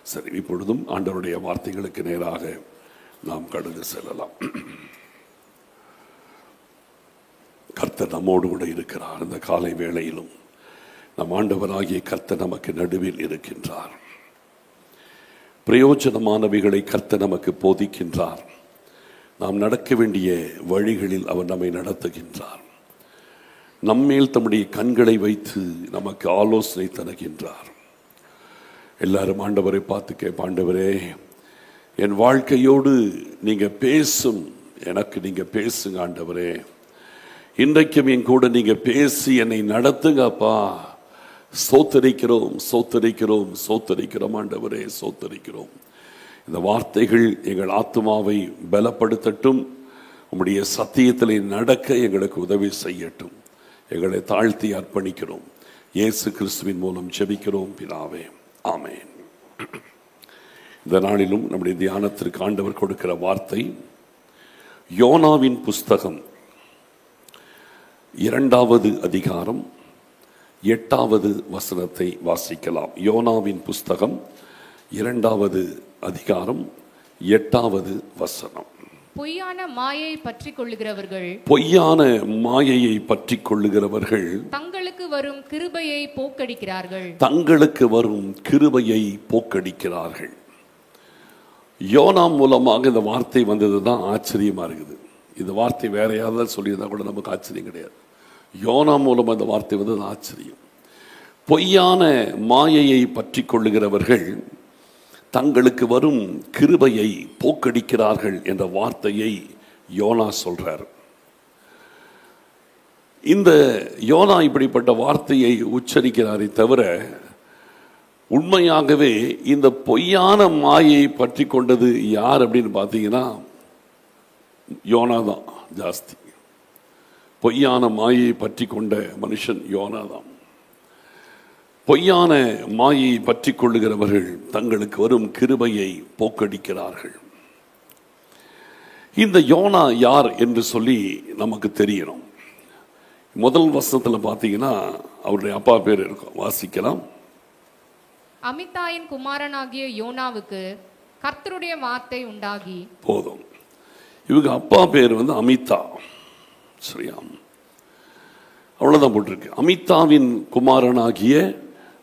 சரி, இப்பொழுதும் ஆண்டவருடைய வார்த்தைகளுக்கு நேராக நாம் கடந்து செல்லலாம். கர்த்தர் நம்மோடு கூட இருக்கிறார். இந்த காலை வேளையிலும் நம் ஆண்டவராகிய கர்த்தர் நமக்கு நடுவில் இருக்கின்றார். பிரயோஜனமானவைகளை கர்த்தர் நமக்கு போதிக்கின்றார். நாம் நடக்க வேண்டிய வழிகளில் அவர் நம்மை நடத்துகின்றார். நம்மேல் தம்முடைய கண்களை வைத்து நமக்கு ஆலோசனை தருகின்றார். எல்லாரும் ஆண்டவரை பார்த்து கேட்ப, ஆண்டவரே என் வாழ்க்கையோடு நீங்க பேசும், எனக்கு நீங்க பேசுங்க ஆண்டவரே, இன்றைக்கும் என் கூட நீங்க பேசி என்னை நடத்துங்கப்பா. சோத்தரிக்கிறோம் சோத்தரிக்கிறோம் சோத்தரிக்கிறோம் ஆண்டவரே, சோத்தரிக்கிறோம். இந்த வார்த்தைகள் எங்கள் ஆத்துமாவை பலப்படுத்தட்டும். உம்முடைய சத்தியத்திலே நடக்க எங்களுக்கு உதவி செய்யட்டும். எங்களை தாழ்த்தி அர்ப்பணிக்கிறோம். இயேசு கிறிஸ்துவின் மூலம் ஜெபிக்கிறோம் பிதாவே, ஆமென். இந்த நாளிலும் நம்முடைய தியானத்திற்கு ஆண்டவர் கொடுக்கிற வார்த்தை யோனாவின் புஸ்தகம் 2வது அதிகாரம் 8வது வசனத்தை வாசிக்கலாம். யோனாவின் புஸ்தகம் 2வது அதிகாரம் 8வது வசனம். பொய்யான மாயையை பற்றிக் கொள்ளுகிறவர்கள், பொய்யான மாயையை பற்றிக் கொள்ளுகிறவர்கள் தங்களுக்கு வரும் கிருபையை போக்கடிக்கிறார்கள், தங்களுக்கு வரும் கிருபையை போக்கடிக்கிறார்கள். யோனா மூலமாக இந்த வார்த்தை வந்ததுதான் ஆச்சரியமா இருக்குது. இந்த வார்த்தை வேற யாராவது சொல்லியிருந்தா கூட நமக்கு ஆச்சரியம் கிடையாது. யோனா மூலம் அந்த வார்த்தை வந்தது ஆச்சரியம். பொய்யான மாயையை பற்றிக் கொள்ளுகிறவர்கள் தங்களுக்கு வரும் கிருபையை போக்கடிக்கிறார்கள் என்ற வார்த்தையை யோனா சொல்றார். இந்த யோனா இப்படிப்பட்ட வார்த்தையை உச்சரிக்கிறாரே தவிர உண்மையாகவே இந்த பொய்யான மாயையை பற்றி கொண்டது யார் அப்படின்னு பார்த்தீங்கன்னா யோனா தான் ஜாஸ்தி. பொய்யான மாயையை பற்றி கொண்ட மனுஷன் யோனா தான். பொய்யான மாயை பற்றி கொள்ளுகிறவர்கள் தங்களுக்கு வரும் கிருபையை போக்கடிக்கிறார்கள். இந்த யோனா யார் என்று சொல்லி நமக்கு தெரியணும். முதல் வசனத்தில் பார்த்தீங்கன்னா அவருடைய அப்பா பேர் இருக்கும், வாசிக்கலாம். அமித்தாயின் குமாரனாகிய யோனாவுக்கு கர்த்தருடைய வார்த்தை உண்டாகி. போதும். இவங்க அப்பா பேர் அமித்தா. சரியா? அவ்வளவுதான் போட்டிருக்கு. அமித்தாவின் குமாரனாகிய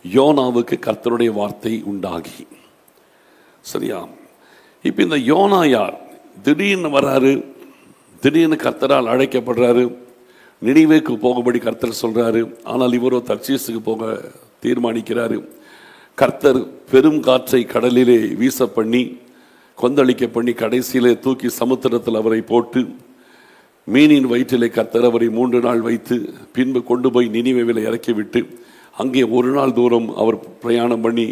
யோனாவுக்கு கர்த்தருடைய வார்த்தை உண்டாகி. சரியா? இப்ப இந்த யோனா யார்? திடீர்னு வராரு, திடீர்னு கர்த்தரால் அழைக்கப்படுறாரு. நினிவேக்கு போகும்படி கர்த்தர் சொல்றாரு. ஆனால் இவரோ தர்சீசுக்கு போக தீர்மானிக்கிறாரு. கர்த்தர் பெரும் காற்றை கடலிலே வீச பண்ணி, கொந்தளிக்க பண்ணி, கடைசியிலே தூக்கி சமுத்திரத்தில் அவரை போட்டு, மீனின் வயிற்றிலே கர்த்தர் அவரை 3 நாள் வைத்து பின்பு கொண்டு போய் நினிவேவில் இறக்கிவிட்டு அங்கே 1 நாள் தூரம் அவர் பிரயாணம் பண்ணி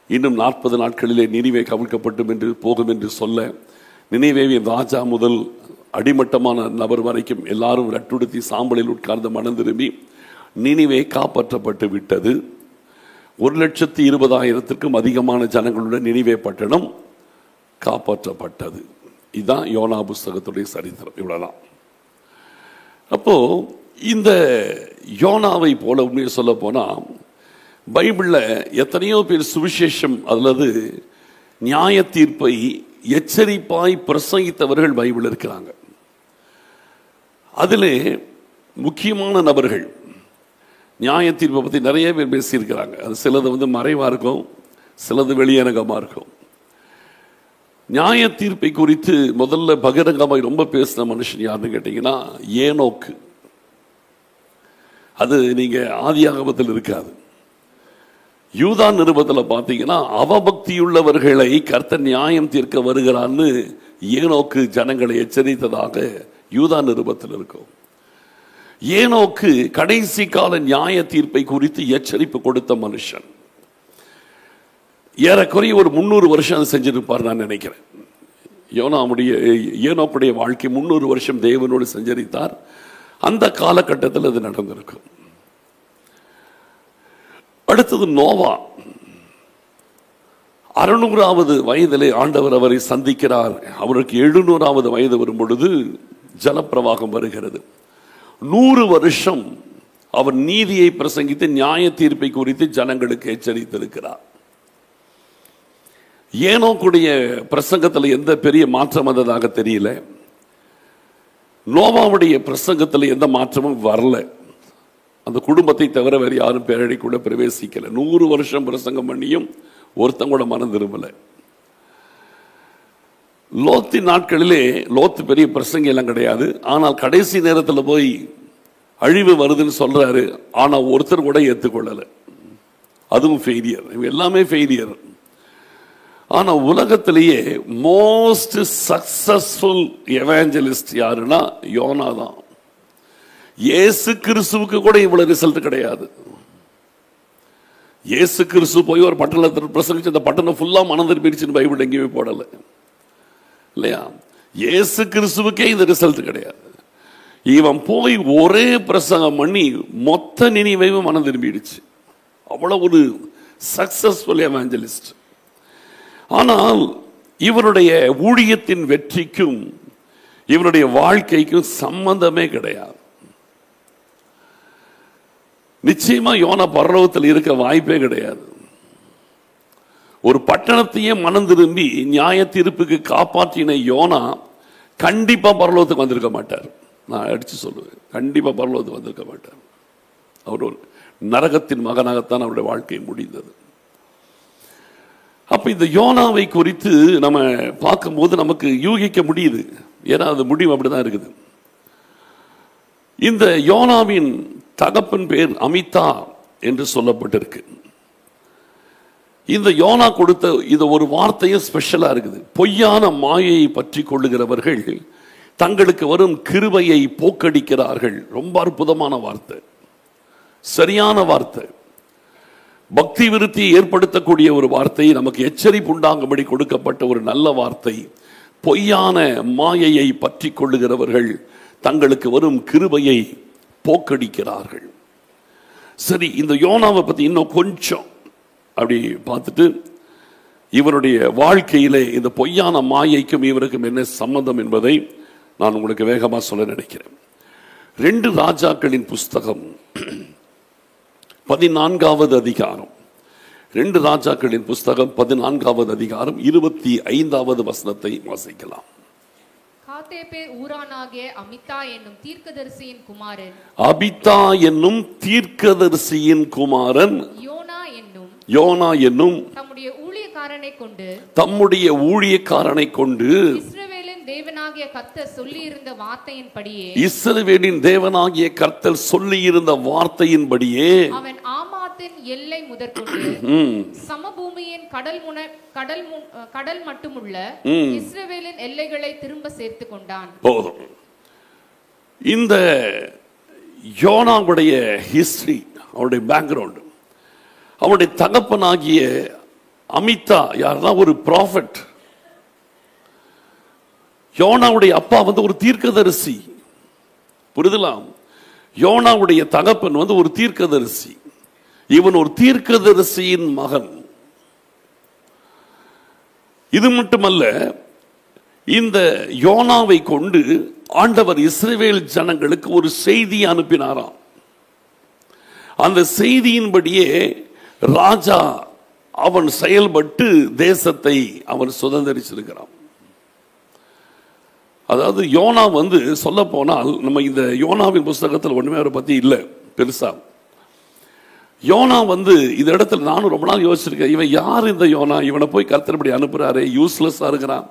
இன்னும் 40 நாட்களிலே நினிவே கவிழ்க்கப்பட்டும் என்று போகும் என்று சொல்ல, நினிவேவின் ராஜா முதல் அடிமட்டமான நபர் வரைக்கும் எல்லாரும் ரட்டுடுத்தி சாம்பலில் உட்கார்ந்து மனம் திரும்பி நினிவே காப்பாற்றப்பட்டு விட்டது. 1,20,000 அதிகமான ஜனங்களுடன் நினிவே பட்டணம் காப்பாற்றப்பட்டது. இதுதான் யோனா புஸ்தகத்துடைய சரித்திரம். இவ்வளவுதான். அப்போ இந்த யோனாவை போல உண்மையை சொல்ல போனா பைபிள்ல எத்தனையோ பேர் சுவிசேஷம் அல்லது நியாய தீர்ப்பை எச்சரிப்பாய் பிரசங்கித்தவர்கள் பைபிள் இருக்கிறாங்க. அதிலே முக்கியமான நபர்கள் நியாய தீர்ப்பை பற்றி நிறைய பேர் பேசியிருக்கிறாங்க. அது சிலது மறைவா இருக்கும், சிலது வெளியரங்கமா இருக்கும். நியாய தீர்ப்பை குறித்து முதல்ல பகிரங்கமாய் ரொம்ப பேசின மனுஷன் யாருன்னு கேட்டீங்கன்னா ஏனோக்கு. அது நீங்க ஆதியாகமத்தில் இருக்காது. யூதா நிருபத்தில் பார்த்தீங்கன்னா அவபக்தியுள்ளவர்களை கர்த்தர் நியாயம் தீர்க்க வருகிறான்னு ஏனோக்கு ஜனங்களை எச்சரித்ததாக யூதா நிருபத்தில் இருக்கும். ஏனோக்கு கடைசி கால நியாய தீர்ப்பை குறித்து எச்சரிப்பு கொடுத்த மனுஷன். ஏறக்குறைய ஒரு 300 வருஷம் அதை செஞ்சிருப்பார் நான் நினைக்கிறேன். ஏனோக்குடைய வாழ்க்கை 300 வருஷம் தேவனோடு சஞ்சரித்தார். அந்த காலகட்டத்தில் அது நடந்திருக்கும். அடுத்தது நோவா. 600வது வயதிலே ஆண்டவர் அவரை சந்திக்கிறார். அவருக்கு 700வது வயது வரும் பொழுது ஜலப்பிரவாகம் வருகிறது. 100 வருஷம் அவர் நீதியை பிரசங்கித்து நியாய தீர்ப்பை குறித்து ஜனங்களுக்கு எச்சரித்திருக்கிறார். ஏனோக்குடைய பிரசங்கத்தில் எந்த பெரிய மாற்றம் வந்ததாக தெரியல. நோவாவுடைய பிரசங்கத்தில் எந்த மாற்றமும் வரல. அந்த குடும்பத்தை தவிர வேறு யாரும் பேரடிக்குள்ள பிரவேசிக்கல. 100 வருஷம் பிரசங்கம் பண்ணியும் ஒருத்தங்க கூட மனம் திரும்பல. லோத்தின் நாட்களிலே லோத்து பெரிய பிரசங்கம் எல்லாம் கிடையாது. ஆனால் கடைசி நேரத்தில் போய் அழிவு வருதுன்னு சொல்றாரு. ஆனா ஒருத்தர் கூட ஏற்றுக்கொள்ளல. அதுவும் ஃபெயிலியர். எல்லாமே ஃபெயிலியர். ஆனா உலகத்திலேயே மோஸ்ட் சக்சஸ்ஃபுல் எவாஞ்சலிஸ்ட் யாருன்னா யோனா தான். இயேசு கிறிஸ்துவுக்கு கூட இவ்வளவு ரிசல்ட் கிடையாது. இயேசு கிறிஸ்து போய் ஒரு பட்டணத்தில் பிரசங்கிச்சு அந்த பட்டணம் ஃபுல்லா மனம் திரும்பிடுச்சுன்னு பைபிள் எங்கேயுமே போடல இல்லையா? இயேசு கிறிஸ்துவுக்கே இந்த ரிசல்ட் கிடையாது. இவன் போய் ஒரே பிரசங்கம் பண்ணி மொத்த நினைவையும் மனம் திரும்பிடுச்சு. அவ்வளவு ஒரு சக்சஸ்ஃபுல் எவாஞ்சலிஸ்ட். ஆனால் இவருடைய ஊழியத்தின் வெற்றிக்கும் இவருடைய வாழ்க்கைக்கும் சம்பந்தமே கிடையாது. நிச்சயமா யோனா பரலோகத்தில் இருக்க வாய்ப்பே கிடையாது. ஒரு பட்டணத்தையே மனம் திரும்பி நியாய தீர்ப்புக்கு காப்பாற்றின யோனா கண்டிப்பா பரலோகத்துக்கு வந்திருக்க மாட்டார். நான் அடிச்சு சொல்லுவேன், கண்டிப்பா பரலோகத்துக்கு வந்திருக்க மாட்டார். அவர் ஒரு நரகத்தின் மகனாகத்தான் அவருடைய வாழ்க்கை முடிந்தது. அப்ப இந்த யோனாவை குறித்து நம்ம பார்க்கும்போது நமக்கு யூகிக்க முடியுது. ஏன்னா அது முடிவு அப்படிதான் இருக்குது. இந்த யோனாவின் தகப்பன் பேர் அமிதா என்று சொல்லப்பட்டிருக்கு. இந்த யோனா கொடுத்த இந்த ஒரு வார்த்தையும் ஸ்பெஷலா இருக்குது. பொய்யான மாயையை பற்றி கொள்ளுகிறவர்கள் தங்களுக்கு வரும் கிருபையை போக்கடிக்கிறார்கள். ரொம்ப அற்புதமான வார்த்தை, சரியான வார்த்தை, பக்தி விருத்தியை ஏற்படுத்தக்கூடிய ஒரு வார்த்தை, நமக்கு எச்சரிப்பு உண்டாகும்படி கொடுக்கப்பட்ட ஒரு நல்ல வார்த்தை. பொய்யான மாயையை பற்றி கொள்ளுகிறவர்கள் தங்களுக்கு வரும் கிருபையை போக்கடிக்கிறார்கள். சரி, இந்த யோனாவை பத்தி இன்னும் கொஞ்சம் அப்படி பார்த்துட்டு இவருடைய வாழ்க்கையிலே இந்த பொய்யான மாயைக்கும் இவருக்கும் என்ன சம்பந்தம் என்பதை நான் உங்களுக்கு வேகமா சொல்ல நினைக்கிறேன். 2 ராஜாக்களின் புஸ்தகம் 14வது அதிகாரம். 2 ராஜாக்களின் புஸ்தகம் 14வது அதிகாரம் 25வது வசனத்தை வாசிக்கலாம். காத்தேப்பேர் ஊரானாகிய அமித்தா என்னும் தீர்க்கதரிசியின் குமாரன், அபித்தா என்னும் தீர்க்கதரிசியின் குமாரன் யோனா என்னும் தம்முடைய ஊழியக்காரனை கொண்டு இஸ்ரவேலின் தேவனாகிய கர்த்தர் சொல்லியிருந்த வார்த்தையின்படியே அவன் ஆமாத்தின் எல்லை முதற்கொண்டு சமபூமியின் கடல் மட்டுமுள்ள இஸ்ரவேலின் எல்லைகளை திரும்ப சேர்த்து கொண்டான். போதும். இந்த யோனாவுடைய ஹிஸ்டரி, அவருடைய பேக்ரவுண்ட், அவருடைய தகப்பனாகிய அமிதா யாருன்னா ஒரு ப்ராஃபட். யோனாவுடைய அப்பா ஒரு தீர்க்கதரிசி. புரிதலாம்? யோனாவுடைய தகப்பன் ஒரு தீர்க்கதரிசி. இவன் ஒரு தீர்க்கதரிசியின் மகன். இது மட்டுமல்ல, இந்த யோனாவை கொண்டு ஆண்டவர் இஸ்ரவேல் ஜனங்களுக்கு ஒரு செய்தி அனுப்பினாராம். அந்த செய்தியின்படியே ராஜா அவன் செயல்பட்டு தேசத்தை அவன் சுதந்திரிச்சிருக்கிறான். அதாவது யோனா சொல்ல போனால், நம்ம இந்த யோனாவின் புஸ்தகத்தில் ஒண்ணுமே அவரை பத்தி இல்லை பெருசா. யோனா இந்த இடத்துல நானும் ரொம்ப நாள் யோசிச்சிருக்கேன், இவன் யார் இந்த யோனா? இவனை போய் கர்த்தர் இப்படி அனுப்புறாரு, யூஸ்லெஸ்ஸா இருக்கிறான்,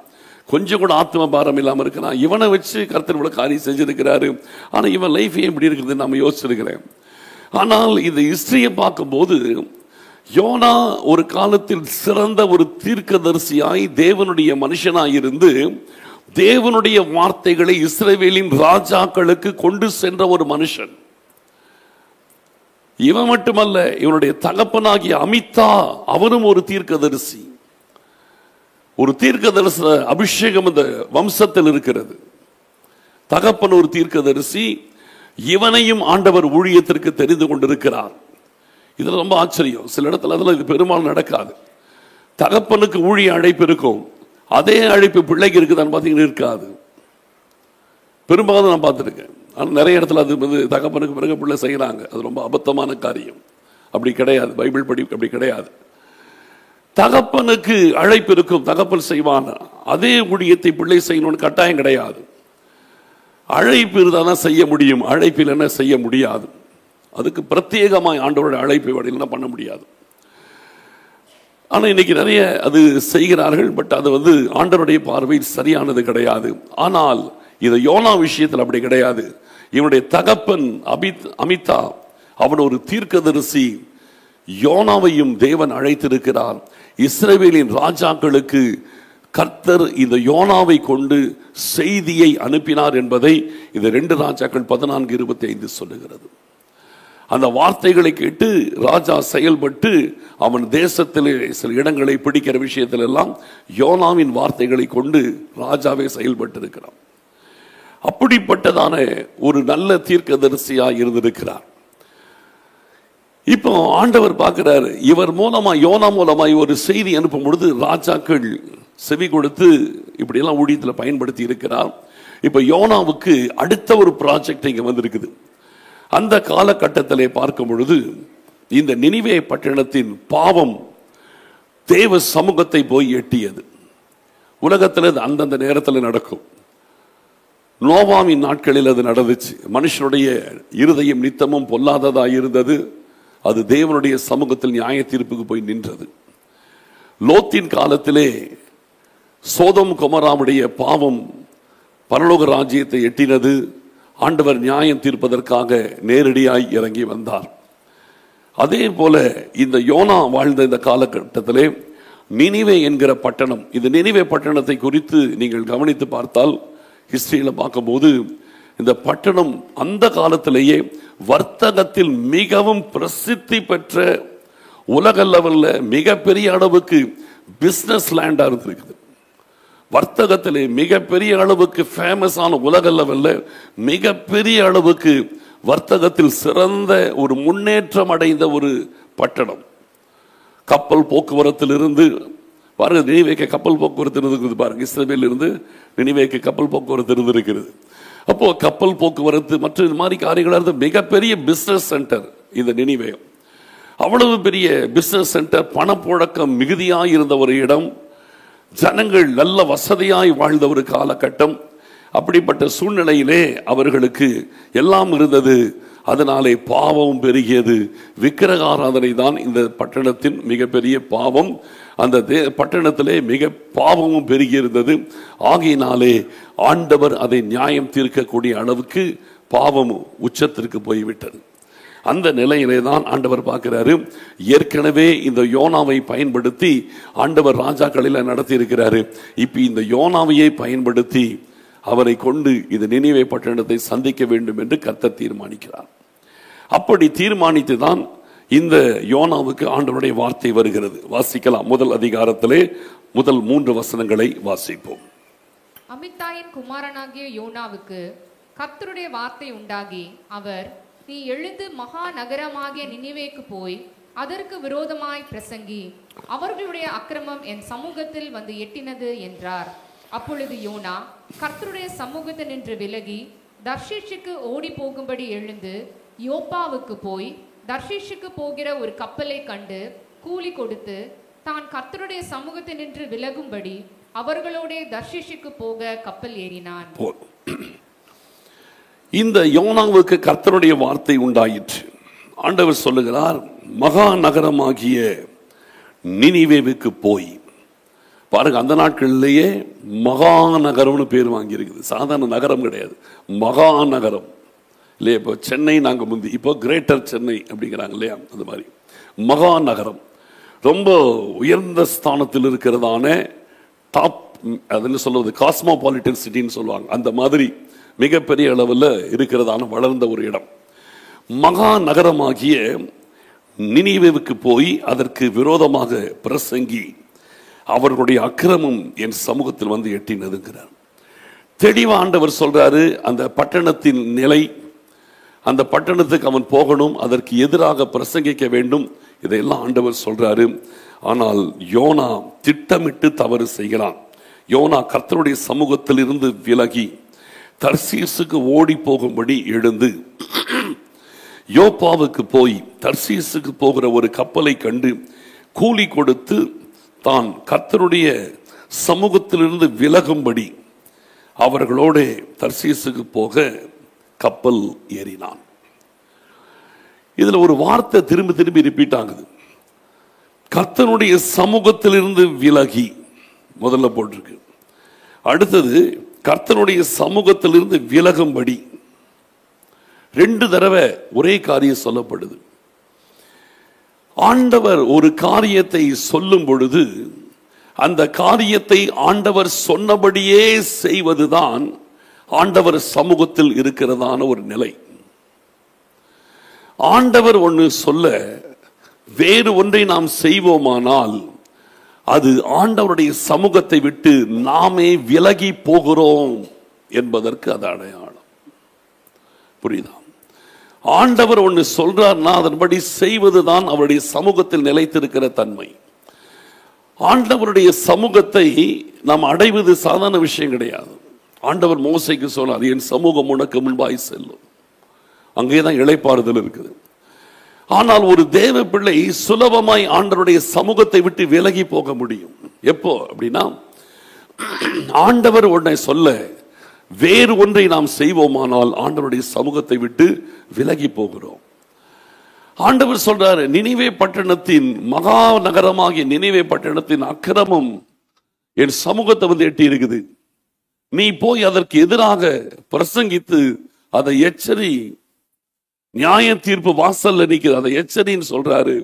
கொஞ்சம் கூட ஆத்ம பாரம் இல்லாம இருக்கிறான், இவனை வச்சு கர்த்தர் இவ்வளவு காரியம் செஞ்சிருக்கிறாரு, ஆனா இவன் லைஃப் ஏன் இப்படி இருக்குது நம்ம யோசிச்சிருக்கிறேன். ஆனால் இந்த ஹிஸ்டரியை பார்க்கும்போது யோனா ஒரு காலத்தில் சிறந்த ஒரு தீர்க்கதரிசியாய் தேவனுடைய மனுஷனாய் இருந்து தேவனுடைய வார்த்தைகளை இஸ்ரவேலின் ராஜாக்களுக்கு கொண்டு சென்ற ஒரு மனுஷன். இவன் மட்டுமல்ல, இவனுடைய தகப்பனாகிய அமிதா அவனும் ஒரு தீர்க்கதரிசி. ஒரு தீர்க்கதரிசி அபிஷேகம் இந்த வம்சத்தில் இருக்கிறது. தகப்பன் ஒரு தீர்க்கதரிசி, இவனையும் ஆண்டவர் ஊழியத்திற்கு தெரிந்து கொண்டிருக்கிறார். இதுல ரொம்ப ஆச்சரியம். சில இடத்துல அதெல்லாம் இது பெரும்பாலும் நடக்காது. தகப்பனுக்கு ஊழிய அழைப்பு இருக்கும், அதே அழைப்பு பிள்ளைக்கு இருக்குதான்னு பார்த்தீங்கன்னா இருக்காது. பெரும்பாலும் நான் பார்த்துருக்கேன். ஆனால் நிறைய இடத்துல அது தகப்பனுக்கு பிறகு பிள்ளை செய்கிறாங்க. அது ரொம்ப அபத்தமான காரியம். அப்படி கிடையாது. பைபிள் படி அப்படி கிடையாது. தகப்பனுக்கு அழைப்பு இருக்கும், தகப்பன் செய்வான். அதே ஊழியத்தை பிள்ளை செய்யணும்னு கட்டாயம் கிடையாது. அழைப்பு இருந்தால் செய்ய முடியும், அழைப்பில் என்ன செய்ய முடியாது. அதுக்கு பிரத்யேகமாக ஆண்டவருடைய அழைப்பை வழியில் பண்ண முடியாது. ஆனால் இன்னைக்கு நிறைய அது செய்கிறார்கள். பட் அது ஆண்டவருடைய பார்வையில் சரியானது கிடையாது. ஆனால் இது யோனா விஷயத்தில் அப்படி கிடையாது. இவனுடைய தகப்பன் அமித்தா அவன் ஒரு தீர்க்கதரிசி. யோனாவையும் தேவன் அழைத்திருக்கிறார். இஸ்ரவேலின் ராஜாக்களுக்கு கர்த்தர் இந்த யோனாவை கொண்டு செய்தியை அனுப்பினார் என்பதை இந்த 2 ராஜாக்கள் 14:25 சொல்லுகிறது. அந்த வார்த்தைகளை கேட்டு ராஜா செயல்பட்டு அவன் தேசத்திலே சில இடங்களை பிடிக்கிற விஷயத்தில் எல்லாம் யோனாவின் வார்த்தைகளை கொண்டு ராஜாவே செயல்பட்டு இருக்கிறான். அப்படிப்பட்டதான ஒரு நல்ல தீர்க்கதரிசியாய் இருந்திருக்கிறார். இப்போ ஆண்டவர் பார்க்கிறார், இவர் மூலமா யோனா மூலமாய் ஒரு செய்தி அனுப்பும் பொழுது ராஜாக்கள் செவி கொடுத்து இப்படியெல்லாம் ஊழியத்தில் பயன்படுத்தி இருக்கிறார். இப்போ யோனாவுக்கு அடுத்த ஒரு ப்ராஜெக்ட் இங்கே வந்திருக்குது. அந்த காலகட்டத்திலே பார்க்கும் பொழுது இந்த நினிவே பட்டணத்தின் பாவம் தேவ சமூகத்தை போய் எட்டியது. உலகத்தில் அந்தந்த நேரத்தில் நடக்கும். நோவாவின் நாட்களில் அது நடந்துச்சு. மனுஷனுடைய இருதயம் நித்தமும் பொல்லாததா இருந்தது. அது தேவனுடைய சமூகத்தில் நியாய தீர்ப்புக்கு போய் நின்றது. லோத்தின் காலத்திலே சோதம் கொமராவுடைய பாவம் பரலோக ராஜ்யத்தை எட்டினது. ஆண்டவர் நியாயம் தீர்ப்பதற்காக நேரடியாய் இறங்கி வந்தார். அதே போல இந்த யோனா வாழ்ந்த இந்த காலகட்டத்திலே நினிவே என்கிற பட்டணம், இந்த நினிவே பட்டணத்தை குறித்து நீங்கள் கவனித்து பார்த்தால் ஹிஸ்டரியில் பார்க்கும்போது இந்த பட்டணம் அந்த காலத்திலேயே வர்த்தகத்தில் மிகவும் பிரசித்தி பெற்ற, உலக லெவலில் மிகப்பெரிய அளவுக்கு பிஸ்னஸ் லேண்டாக இருந்திருக்குது. வர்த்தகத்திலே மிகப்பெரிய அளவுக்கு ஃபேமஸான, உலக லெவலில் மிகப்பெரிய அளவுக்கு வர்த்தகத்தில் சிறந்த ஒரு முன்னேற்றம் அடைந்த ஒரு பட்டணம். கப்பல் போக்குவரத்திலிருந்து பாருங்க, நினிவேக்கு கப்பல் போக்குவரத்து இருந்திருக்குது பாருங்க. இஸ்ரவேலில் இருந்து நினிவேக்கு கப்பல் போக்குவரத்து இருந்திருக்கிறது. அப்போ கப்பல் போக்குவரத்து மற்ற இது மாதிரி காரியங்களாக இருந்த மிகப்பெரிய பிஸ்னஸ் சென்டர் இந்த நினிவே. அவ்வளவு பெரிய பிஸ்னஸ் சென்டர், பணப்புழக்கம் மிகுதியாக இருந்த ஒரு இடம், ஜனங்கள் நல்ல வசதியாய் வாழ்ந்த ஒரு காலகட்டம். அப்படிப்பட்ட சூழ்நிலையிலே அவர்களுக்கு எல்லாம் இருந்தது. அதனாலே பாவம் பெருகியது. விக்கிரக ஆராதனை தான் இந்த பட்டணத்தின் மிகப்பெரிய பாவம். அந்த பட்டணத்திலே மிக பாவமும் பெருகியிருந்தது. ஆகையினாலே ஆண்டவர் அதை நியாயம் தீர்க்கக்கூடிய அளவுக்கு பாவம் உச்சத்திற்கு போய்விட்டது. அந்த நிலையிலே தான் ஆண்டவர் பார்க்கிறாரு. ஏற்கனவே இந்த யோனாவை பயன்படுத்தி ஆண்டவர் ராஜாக்களில் நடத்தி இருக்கிறாரு. இப்ப இந்த யோனாவையே பயன்படுத்தி அவரை கொண்டு இந்த நினிவே பட்டணத்தை சந்திக்க வேண்டும் என்று கர்த்தர் தீர்மானிக்கிறார். அப்படி தீர்மானித்து தான் இந்த யோனாவுக்கு ஆண்டவருடைய வார்த்தை வருகிறது. வாசிக்கலாம். முதல் அதிகாரத்திலே முதல் 3 வசனங்களை வாசிப்போம். அமித்தாயின் குமாரனாகிய யோனாவுக்கு கர்த்தருடைய வார்த்தை உண்டாகி, அவர், நீ எழுந்து மகா நகரமாகிய நினிவேக்கு போய் அதற்கு விரோதமாய் பிரசங்கி, அவர்களுடைய அக்கிரமம் என் சமூகத்தில் வந்து எட்டினது என்றார். அப்பொழுது யோனா கர்த்தருடைய சமூகத்தில் நின்று விலகி தர்ஷீஷுக்கு ஓடி போகும்படி எழுந்து யோப்பாவுக்கு போய் தர்ஷீஷுக்கு போகிற ஒரு கப்பலை கண்டு கூலி கொடுத்து தான் கர்த்தருடைய சமூகத்தில் நின்று விலகும்படி அவர்களோட தர்ஷீஷுக்கு போக கப்பல் ஏறினான். இந்த யோனாவுக்கு கர்த்தருடைய வார்த்தை உண்டாயிற்று. ஆண்டவர் சொல்லுகிறார், மகா நகரமாகிய நினிவேவுக்கு போய் பாருங்க. அந்த நாட்களிலேயே மகா நகரம்னு பேர் வாங்கி இருக்குது. சாதாரண நகரம் கிடையாது, மகா நகரம் இல்லையா? இப்போ சென்னை நாங்கள் முந்தி, இப்போ கிரேட்டர் சென்னை அப்படிங்கிறாங்க இல்லையா? அது மாதிரி மகா நகரம், ரொம்ப உயர்ந்த ஸ்தானத்தில் இருக்கிறதான டாப், அதுன்னு சொல்வது காஸ்மோபாலிட்டன் சிட்டின்னு சொல்லுவாங்க. அந்த மாதிரி மிகப்பெரிய அளவில் இருக்கிறதான வளர்ந்த ஒரு இடம். மகா நகரமாகிய நினிவேவுக்கு போய் அதற்கு விரோதமாக பிரசங்கி, அவர்களுடைய அக்கிரமம் என் சமூகத்தில் வந்து எட்டினதுங்கிறார். தெளிவா ஆண்டவர் சொல்றாரு, அந்த பட்டணத்தின் நிலை, அந்த பட்டணத்துக்கு அவன் போகணும், அதற்கு எதிராக பிரசங்கிக்க வேண்டும், இதையெல்லாம் ஆண்டவர் சொல்றாரு. ஆனால் யோனா திட்டமிட்டு தவறு செய்கிறான். யோனா கர்த்தருடைய சமூகத்தில் இருந்து விலகி தர்சீசுக்கு ஓடி போகும்படி எழுந்து யோப்பாவுக்கு போய் தர்சீசுக்கு போகிற ஒரு கப்பலை கண்டு கூலி கொடுத்து தான் கர்த்தருடைய சமூகத்திலிருந்து விலகும்படி அவர்களோட தர்சீசுக்கு போக கப்பல் ஏறினான். இதுல ஒரு வார்த்தை திரும்பி திரும்பி ரிப்பீட் ஆகுது. கர்த்தருடைய சமூகத்திலிருந்து விலகி முதல்ல போட்டிருக்கு. அடுத்தது கர்த்தருடைய சமூகத்திலிருந்து விலகும்படி. 2 தடவை ஒரே காரியம் சொல்லப்படுது. ஆண்டவர் ஒரு காரியத்தை சொல்லும் பொழுது அந்த காரியத்தை ஆண்டவர் சொன்னபடியே செய்வதுதான் ஆண்டவர் சமூகத்தில் இருக்கிறதான ஒரு நிலை. ஆண்டவர் ஒன்று சொல்ல வேறு ஒன்றை நாம் செய்வோமானால் அது ஆண்டவருடைய சமூகத்தை விட்டு நாமே விலகி போகிறோம் என்பதற்கு அது அடையாளம். புரியுதா? ஆண்டவர் ஒன்று சொல்றார்னா அதன்படி செய்வதுதான் அவருடைய சமூகத்தில் நிலைத்திருக்கிற தன்மை. ஆண்டவருடைய சமூகத்தை நாம் அடைவது சாதாரண விஷயம் கிடையாது. ஆண்டவர் மோசேக்கு சொன்னார், என் சமூகம் உனக்கு முன்பாய் செல்லும். அங்கேதான் இளைப்பாறுதல் இருக்குது. ஆனால் ஒரு தேவ பிள்ளை சுலபமாய் ஆண்டவருடைய சமூகத்தை விட்டு விலகி போக முடியும். எப்போ அப்படின்னா, ஆண்டவர் ஒன்றை சொல்ல வேறு ஒன்றை நாம் செய்வோமானால் ஆண்டவருடைய சமூகத்தை விட்டு விலகி போகிறோம். ஆண்டவர் சொல்றாரு, நினிவே பட்டணத்தின் மகா நகரமாகிய நினிவே பட்டணத்தின் அக்கிரமம் என் சமூகத்தை வந்து எட்டி இருக்குது. நீ போய் அதற்கு எதிராக பிரசங்கித்து அதை எச்சரி. நியாய தீர்ப்பு வாசல்ல நிற்கிறது, அதை எச்சரின்னு சொல்றாரு.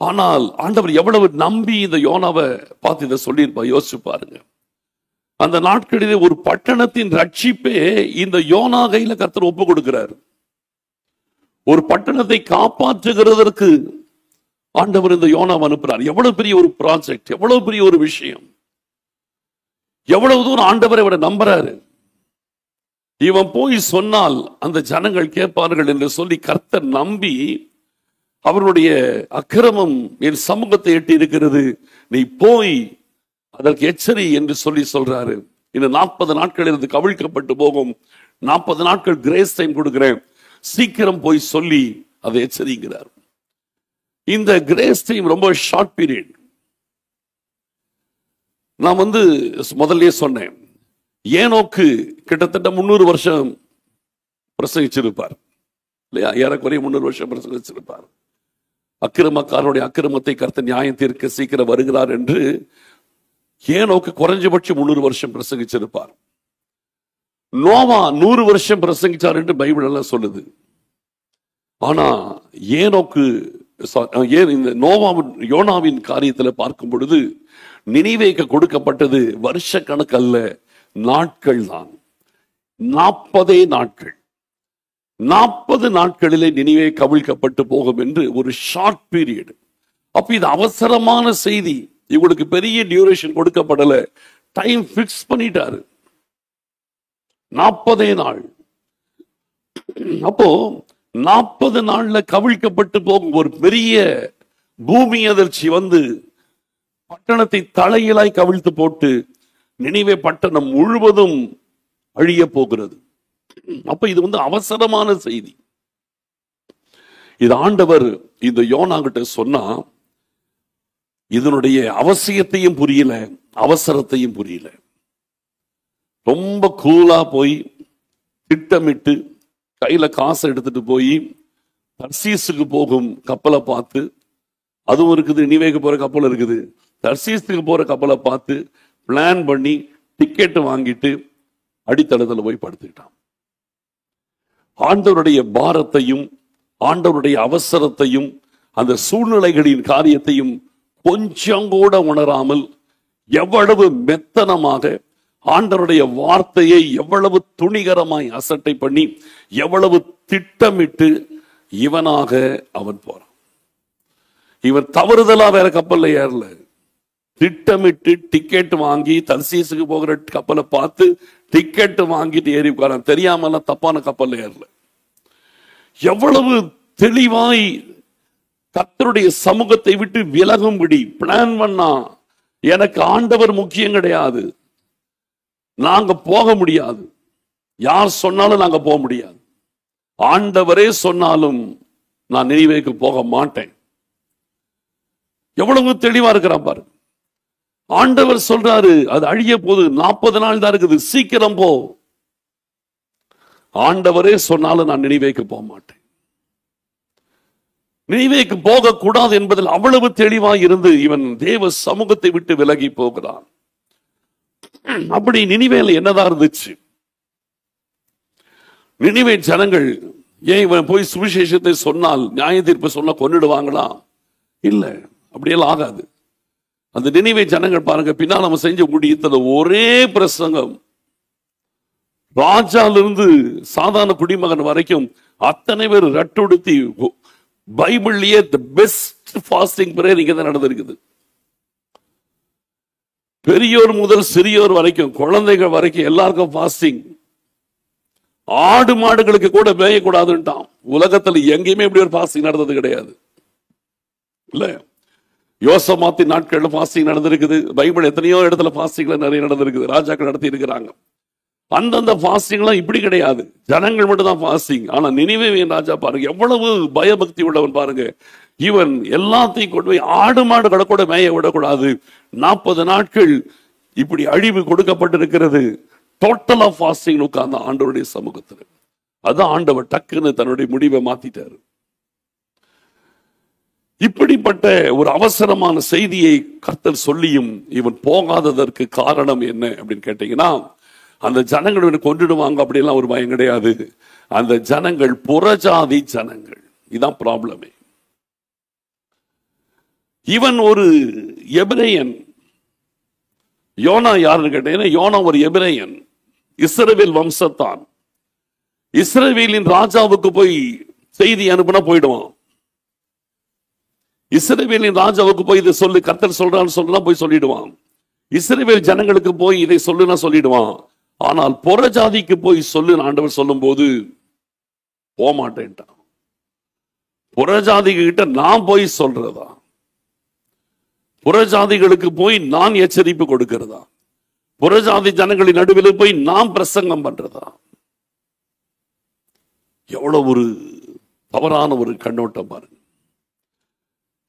ஆனால் ஆண்டவர் எவ்வளவு நம்பி இந்த யோனாவை பார்த்து இதை சொல்லியிருப்பா, யோசிச்சு பாருங்க. அந்த நாட்களிலே ஒரு பட்டணத்தின் ரட்சிப்பே இந்த யோனா கையில கர்த்தர் ஒப்பு கொடுக்கிறார். ஒரு பட்டணத்தை காப்பாற்றுகிறதற்கு ஆண்டவர் இந்த யோனா அனுப்புறார். எவ்வளவு பெரிய ஒரு ப்ராஜெக்ட், எவ்வளவு பெரிய ஒரு விஷயம், எவ்வளவு தூரம் ஆண்டவரை இவரை நம்புறாரு. இவன் போய் சொன்னால் அந்த ஜனங்கள் கேட்பார்கள் என்று சொல்லி கர்த்தர் நம்பி, அவருடைய அக்கிரமம் என் சமூகத்தை எட்டி இருக்கிறது, நீ போய் அதற்கு எச்சரி என்று சொல்லி சொல்றாரு. இந்த 40 நாட்கள் இருந்து கவிழ்க்கப்பட்டு போகும். 40 நாட்கள் கிரேஸ் டைம் கொடுக்கிறேன், சீக்கிரம் போய் சொல்லி அதை எச்சரிக்கிறார். இந்த கிரேஸ் டைம் ரொம்ப ஷார்ட் பீரியட். நான் முதல்ல சொன்னேன், ஏனோக்கு கிட்டத்தட்ட 300 வருஷம் பிரசங்கிச்சிருப்பார் இல்லையா? ஏறக்குறைய 300 வருஷம் பிரசங்கிச்சிருப்பார். அக்கிரமக்காரனுடைய அக்கிரமத்தை கர்த்தர் நியாயம் தீர்க்க சீக்கிரம் வருகிறார் என்று ஏனோக்கு குறைஞ்சபட்சம் 300 வருஷம் பிரசங்கிச்சிருப்பார். நோவா 100 வருஷம் பிரசங்கிச்சார் என்று பைபிள் எல்லாம் சொல்லுது. ஆனா ஏனோக்கு இந்த யோனாவின் காரியத்தில் பார்க்கும் பொழுது நினிவேக்கு கொடுக்கப்பட்டது வருஷ கணக்கு அல்ல, நாட்கள் தான். 40 நாட்கள். 40 நாட்களிலே நினிவே கவிழ்க்கப்பட்டு போகும் என்று ஒரு ஷார்ட் பீரியட். அப்ப இது அவசரமான செய்தி. இவங்களுக்கு பெரிய டியூரேஷன் கொடுக்கப்படல, டைம் பிக்ஸ் பண்ணிட்டாரு. 40 நாள். அப்போ 40 நாள்ல கவிழ்க்கப்பட்டு போகும் ஒரு பெரிய பூமி அதிர்ச்சி வந்து பட்டணத்தை தலையிலாய் கவிழ்த்து போட்டு நினிவே பட்டணம் முழுவதும் அழிய போகிறது. அப்ப இது அவசரமான செய்தி. இது ஆண்டவர் இந்த யோனா கிட்ட சொன்னா இதனுடைய அவசியத்தையும் புரியல, அவசரத்தையும் புரியல. ரொம்ப கூலா போய் திட்டமிட்டு கையில காசை எடுத்துட்டு போய் தர்சீசுக்கு போகும் கப்பலை பார்த்து, அதுவும் இருக்குது, நினிவேக்கு போற கப்பல் இருக்குது, தர்சீசுக்கு போற கப்பலை பார்த்து பிளான் பண்ணி டிக்கெட் வாங்கிட்டு அடித்தளத்தில் போய் படுத்துக்கிட்டான். ஆண்டவருடைய பாரத்தையும் ஆண்டவருடைய அவசரத்தையும் அந்த சூழ்நிலைகளின் காரியத்தையும் கொஞ்சம் கூட உணராமல் எவ்வளவு மெத்தனமாக ஆண்டவருடைய வார்த்தையை எவ்வளவு துணிகரமாய் அசட்டை பண்ணி எவ்வளவு திட்டமிட்டு இவனாக அவன் போறான். இவன் தவறுதலா வேற கப்பல்ல ஏறல, திட்டமிட்டு டிக்கெட் வாங்கி தர்சீசுக்கு போகிற கப்பலை பார்த்து டிக்கெட் வாங்கிட்டு ஏறி உட்காரான். தெரியாமலாம் தப்பான கப்பல்ல ஏறல. எவ்வளவு தெளிவாய் கர்த்தருடைய சமூகத்தை விட்டு விலகும்படி பிளான் பண்ணா. எனக்கு ஆண்டவர் முக்கியம் கிடையாது, நாங்க போக முடியாது, யார் சொன்னாலும் நாங்க போக முடியாது, ஆண்டவரே சொன்னாலும் நான் நினிவேக்கு போக மாட்டேன். எவ்வளவு தெளிவா இருக்கிறான் பாரு. ஆண்டவர் சொல்றாரு அது அழிய போது, 40 நாள் தான் இருக்குது, சீக்கிரம் போ. ஆண்டவரே சொன்னாலும் நான் நினிவேக்கு போக மாட்டேன். நினிவேக்கு போக கூடாது என்பதில் அவ்வளவு தெளிவாய் இருந்து இவன் தேவ சமூகத்தை விட்டு விலகி போகிறான். அப்படி நினிவேல என்னதான் இருந்துச்சு? நினிவே ஜனங்கள் ஏன் இவன் போய் சுவிசேஷத்தை சொன்னால் நியாய தீர்ப்பு சொன்னா கொன்னுடுவாங்களா? இல்ல, அப்படியெல்லாம் ஆகாது. அந்த நினிவே ஜனங்கள் பாருங்க, பின்னால் நம்ம செஞ்ச முடியத்துல ஒரே பிரசங்கம், ராஜாலிருந்து சாதாரண குடிமகன் வரைக்கும் அத்தனை பேர் ரட்டுடுத்தி பைபிள்லயே தி பெஸ்ட் ஃபாஸ்டிங் பிரேயர் இங்க தான் நடந்திருக்குது. பெரியோர் முதல் சிறியோர் வரைக்கும், குழந்தைகள் வரைக்கும் எல்லாருக்கும் ஃபாஸ்டிங். ஆடு மாடுகளுக்கு கூட மேயக்கூடாதுன்ட்டான். உலகத்துல எங்கேயுமே இப்படி ஒரு ஃபாஸ்டிங் நடந்தது கிடையாது. இல்ல, யோசமாத்தின் நாட்கள்ல ஃபாஸ்டிங் நடந்திருக்குது. பைபிள் எத்தனையோ இடத்துல ஃபாஸ்டிங்ல நிறைய நடந்திருக்குது. ராஜாக்கள் நடத்தி இருக்கிறாங்க. அந்தந்த ஃபாஸ்டிங்லாம் இப்படி கிடையாது, ஜனங்கள் மட்டும் தான் ஃபாஸ்டிங். ஆனா நினிவேவின் ராஜா பாருங்க எவ்வளவு பயபக்தி உள்ளவன் பாருங்க. இவன் எல்லாத்தையும் கொண்டு போய் ஆடு மாடுகளை கூட மேய விடக்கூடாது. 40 நாட்கள் இப்படி அழிவு கொடுக்கப்பட்டிருக்கிறது. டோட்டலா ஃபாஸ்டிங் உட்கார்ந்த ஆண்டவருடைய சமூகத்தில். அதான் ஆண்டவர் டக்குன்னு தன்னுடைய முடிவை மாத்திட்டாரு. இப்படிப்பட்ட ஒரு அவசரமான செய்தியை கர்த்தர் சொல்லியும் இவன் போகாததற்கு காரணம் என்ன அப்படின்னு கேட்டீங்கன்னா, அந்த ஜனங்கள் கொண்டுடுவாங்க அப்படிலாம் ஒரு பயம் கிடையாது. அந்த ஜனங்கள் புறஜாதி ஜனங்கள். இதுதான் ப்ராப்ளமே. இவன் ஒரு எபிரேயன். யோனா யாருன்னு கேட்டீங்கன்னா, யோனா ஒரு எபிரேயன், இஸ்ரவேல் வம்சத்தான். இஸ்ரவேலின் ராஜாவுக்கு போய் செய்தி அனுப்புனா போயிடுவான். இஸ்ரவேலின் ராஜாவுக்கு போய் இதை சொல்லு, கர்த்தர் சொல்றான்னு சொல்றா போய் சொல்லிடுவான். இஸ்ரவேல் ஜனங்களுக்கு போய் இதை சொல்லுனா சொல்லிடுவான். ஆனால் புறஜாதிக்கு போய் சொல்லு ஆண்டவர் சொல்லும் போது போக மாட்டேன்ட்டான். புறஜாதிக கிட்ட நான் போய் சொல்றதா, புறஜாதிகளுக்கு போய் நான் எச்சரிப்பு கொடுக்கிறதா, புறஜாதி ஜனங்களின் நடுவில் போய் நான் பிரசங்கம் பண்றதா? எவ்வளவு ஒரு தவறான ஒரு கண்ணோட்டம் பாருங்க.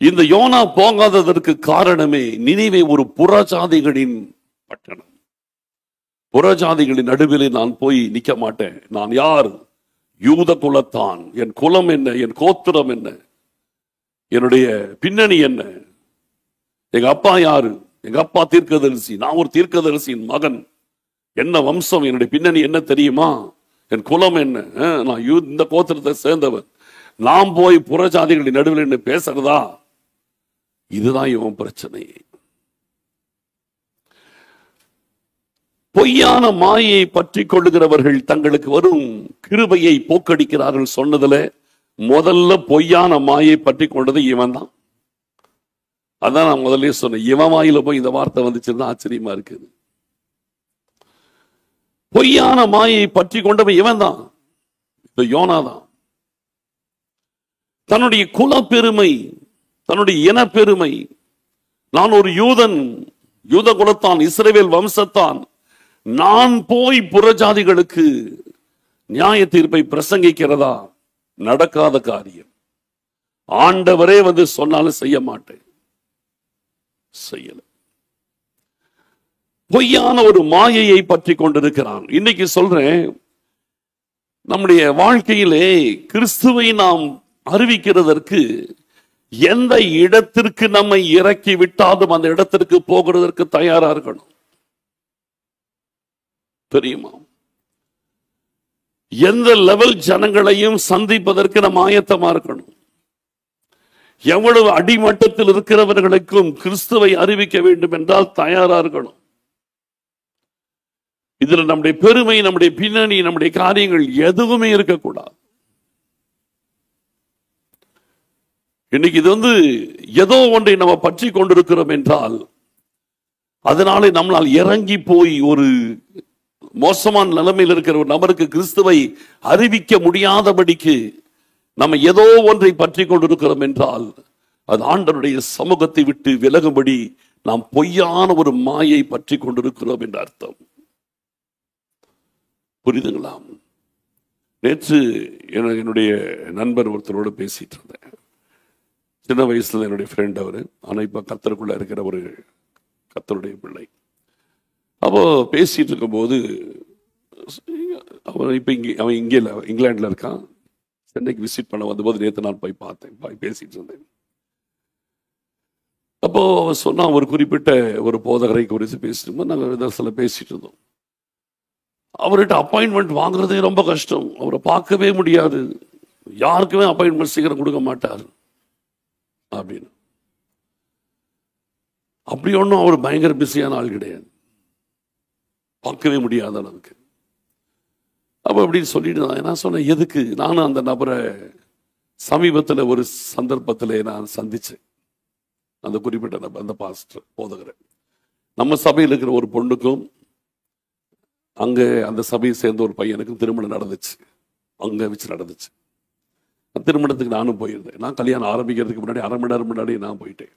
இந்த யோனா போகாததற்கு காரணமே நினிவே ஒரு புறஜாதிகளின் பட்டணம். புறஜாதிகளின் நடுவில் நான் போய் நிக்க மாட்டேன். நான் யார்? யூத குலத்தான். என் குலம் என்ன? என் கோத்திரம் என்ன? என்னுடைய பின்னணி என்ன? எங்க அப்பா யாரு? எங்க அப்பா தீர்க்கதரிசி, நான் ஒரு தீர்க்கதரிசியின் மகன். என்ன வம்சம்? என்னுடைய பின்னணி என்ன தெரியுமா? என் குலம் என்ன? நான் இந்த கோத்திரத்தை சேர்ந்தவன். நாம் போய் புறஜாதிகளின் நடுவில் என்ன பேசுறதா? இதுதான் இவன் பிரச்சனை. பொய்யான மாயை பற்றி கொள்ளுகிறவர்கள் தங்களுக்கு வரும் கிருபையை போக்கடிக்கிறார்கள் சொன்னதுல முதல்ல பொய்யான மாயை பற்றி கொண்டது இவன் தான். அதான் நான் முதல்ல சொன்னேன், இவன் வாயில போய் இந்த வார்த்தை வந்துச்சுன்னா ஆச்சரியமா இருக்குது. பொய்யான மாயை பற்றி கொண்டவன் இவன் தான், இந்த யோனா தான். தன்னுடைய குல பெருமை, தன்னுடைய இன பெருமை, நான் ஒரு யூதன், யூத குலத்தான், இஸ்ரவேல் வம்சத்தான், நான் போய் புறஜாதிகளுக்கு நியாய தீர்ப்பை பிரசங்கிக்கிறதா? நடக்காத காரியம். ஆண்டவரே வந்து சொன்னாலும் செய்ய மாட்டேன், செய்யல. பொய்யான ஒரு மாயையை பற்றி கொண்டிருக்கிறான். இன்னைக்கு சொல்றேன், நம்முடைய வாழ்க்கையிலே கிறிஸ்துவை நாம் அறிவிக்கிறதற்கு எந்த இடத்திற்கு நம்மை இறக்கி விட்டாலும் அந்த இடத்திற்கு போகிறதற்கு தயாரா இருக்கணும். தெரியுமா? எந்த லெவல் ஜனங்களையும் சந்திப்பதற்கு நம்ம ஆயத்தமா இருக்கணும். எவ்வளவு அடிமட்டத்தில் இருக்கிறவர்களுக்கும் கிறிஸ்துவை அறிவிக்க வேண்டும் என்றால் தயாரா இருக்கணும். இதுல நம்முடைய பெருமை, நம்முடைய பின்னணி, நம்முடைய காரியங்கள் எதுவுமே இருக்கக்கூடாது. இன்னைக்கு இது ஏதோ ஒன்றை நம்ம பற்றி கொண்டிருக்கிறோம் என்றால் அதனாலே நம்மளால் இறங்கி போய் ஒரு மோசமான நிலைமையில் இருக்கிற ஒரு நபருக்கு கிறிஸ்துவை அறிவிக்க முடியாதபடிக்கு நம்ம ஏதோ ஒன்றை பற்றி கொண்டிருக்கிறோம் என்றால் அது ஆண்டவருடைய சமூகத்தை விட்டு விலகும்படி நாம் பொய்யான ஒரு மாயை பற்றி கொண்டிருக்கிறோம் என்ற அர்த்தம். புரியுதுங்களா? நேற்று என்னுடைய நண்பர் ஒருத்தரோடு பேசிட்டு இருந்தேன். சின்ன வயசுல என்னுடைய ஃப்ரெண்ட் அவரு. ஆனா இப்ப கர்த்தருக்குள்ள இருக்கிற ஒரு கர்த்தருடைய பிள்ளை. அப்போ பேசிட்டு இருக்கும்போது அவன் இப்போ அவன் இங்கே இல்லை, இங்கிலாண்டில் இருக்கான். சென்னைக்கு விசிட் பண்ண வந்தபோது நேற்று நான் போய் பார்த்தேன், பேசிட்டு இருந்தேன். அப்போ அவன் சொன்னான், ஒரு குறிப்பிட்ட ஒரு போதகரை குறித்து பேசிட்டு நாங்கள் சில பேசிட்டு இருந்தோம். அவர்கிட்ட அப்பாயின்மெண்ட் வாங்குறதே ரொம்ப கஷ்டம், அவரை பார்க்கவே முடியாது, யாருக்குமே அப்பாயின்மெண்ட் சீக்கிரம் கொடுக்க மாட்டார் அப்படின்னு. அப்படி ஒன்றும் அவர் பயங்கர பிஸியான ஆள் கிடையாது, பார்க்கவே முடியாத அளவுக்கு. அப்போ அப்படின்னு சொல்லிட்டு நான் சொன்னேன், எதுக்கு? நானும் அந்த நபரை சமீபத்தில் ஒரு சந்தர்ப்பத்தில் நான் சந்திச்சேன். அந்த குறிப்பிட்ட நபர், அந்த பாஸ்டர் போதகரை, நம்ம சபையில் இருக்கிற ஒரு பொண்ணுக்கும் அங்கே அந்த சபையை சேர்ந்த ஒரு பையனுக்கும் திருமணம் நடந்துச்சு, அங்கே வச்சு நடந்துச்சு. திருமணத்துக்கு நானும் போயிருந்தேன். நான் கல்யாணம் ஆரம்பிக்கிறதுக்கு முன்னாடி 1/2 மணி நேரம் முன்னாடி நான் போயிட்டேன்.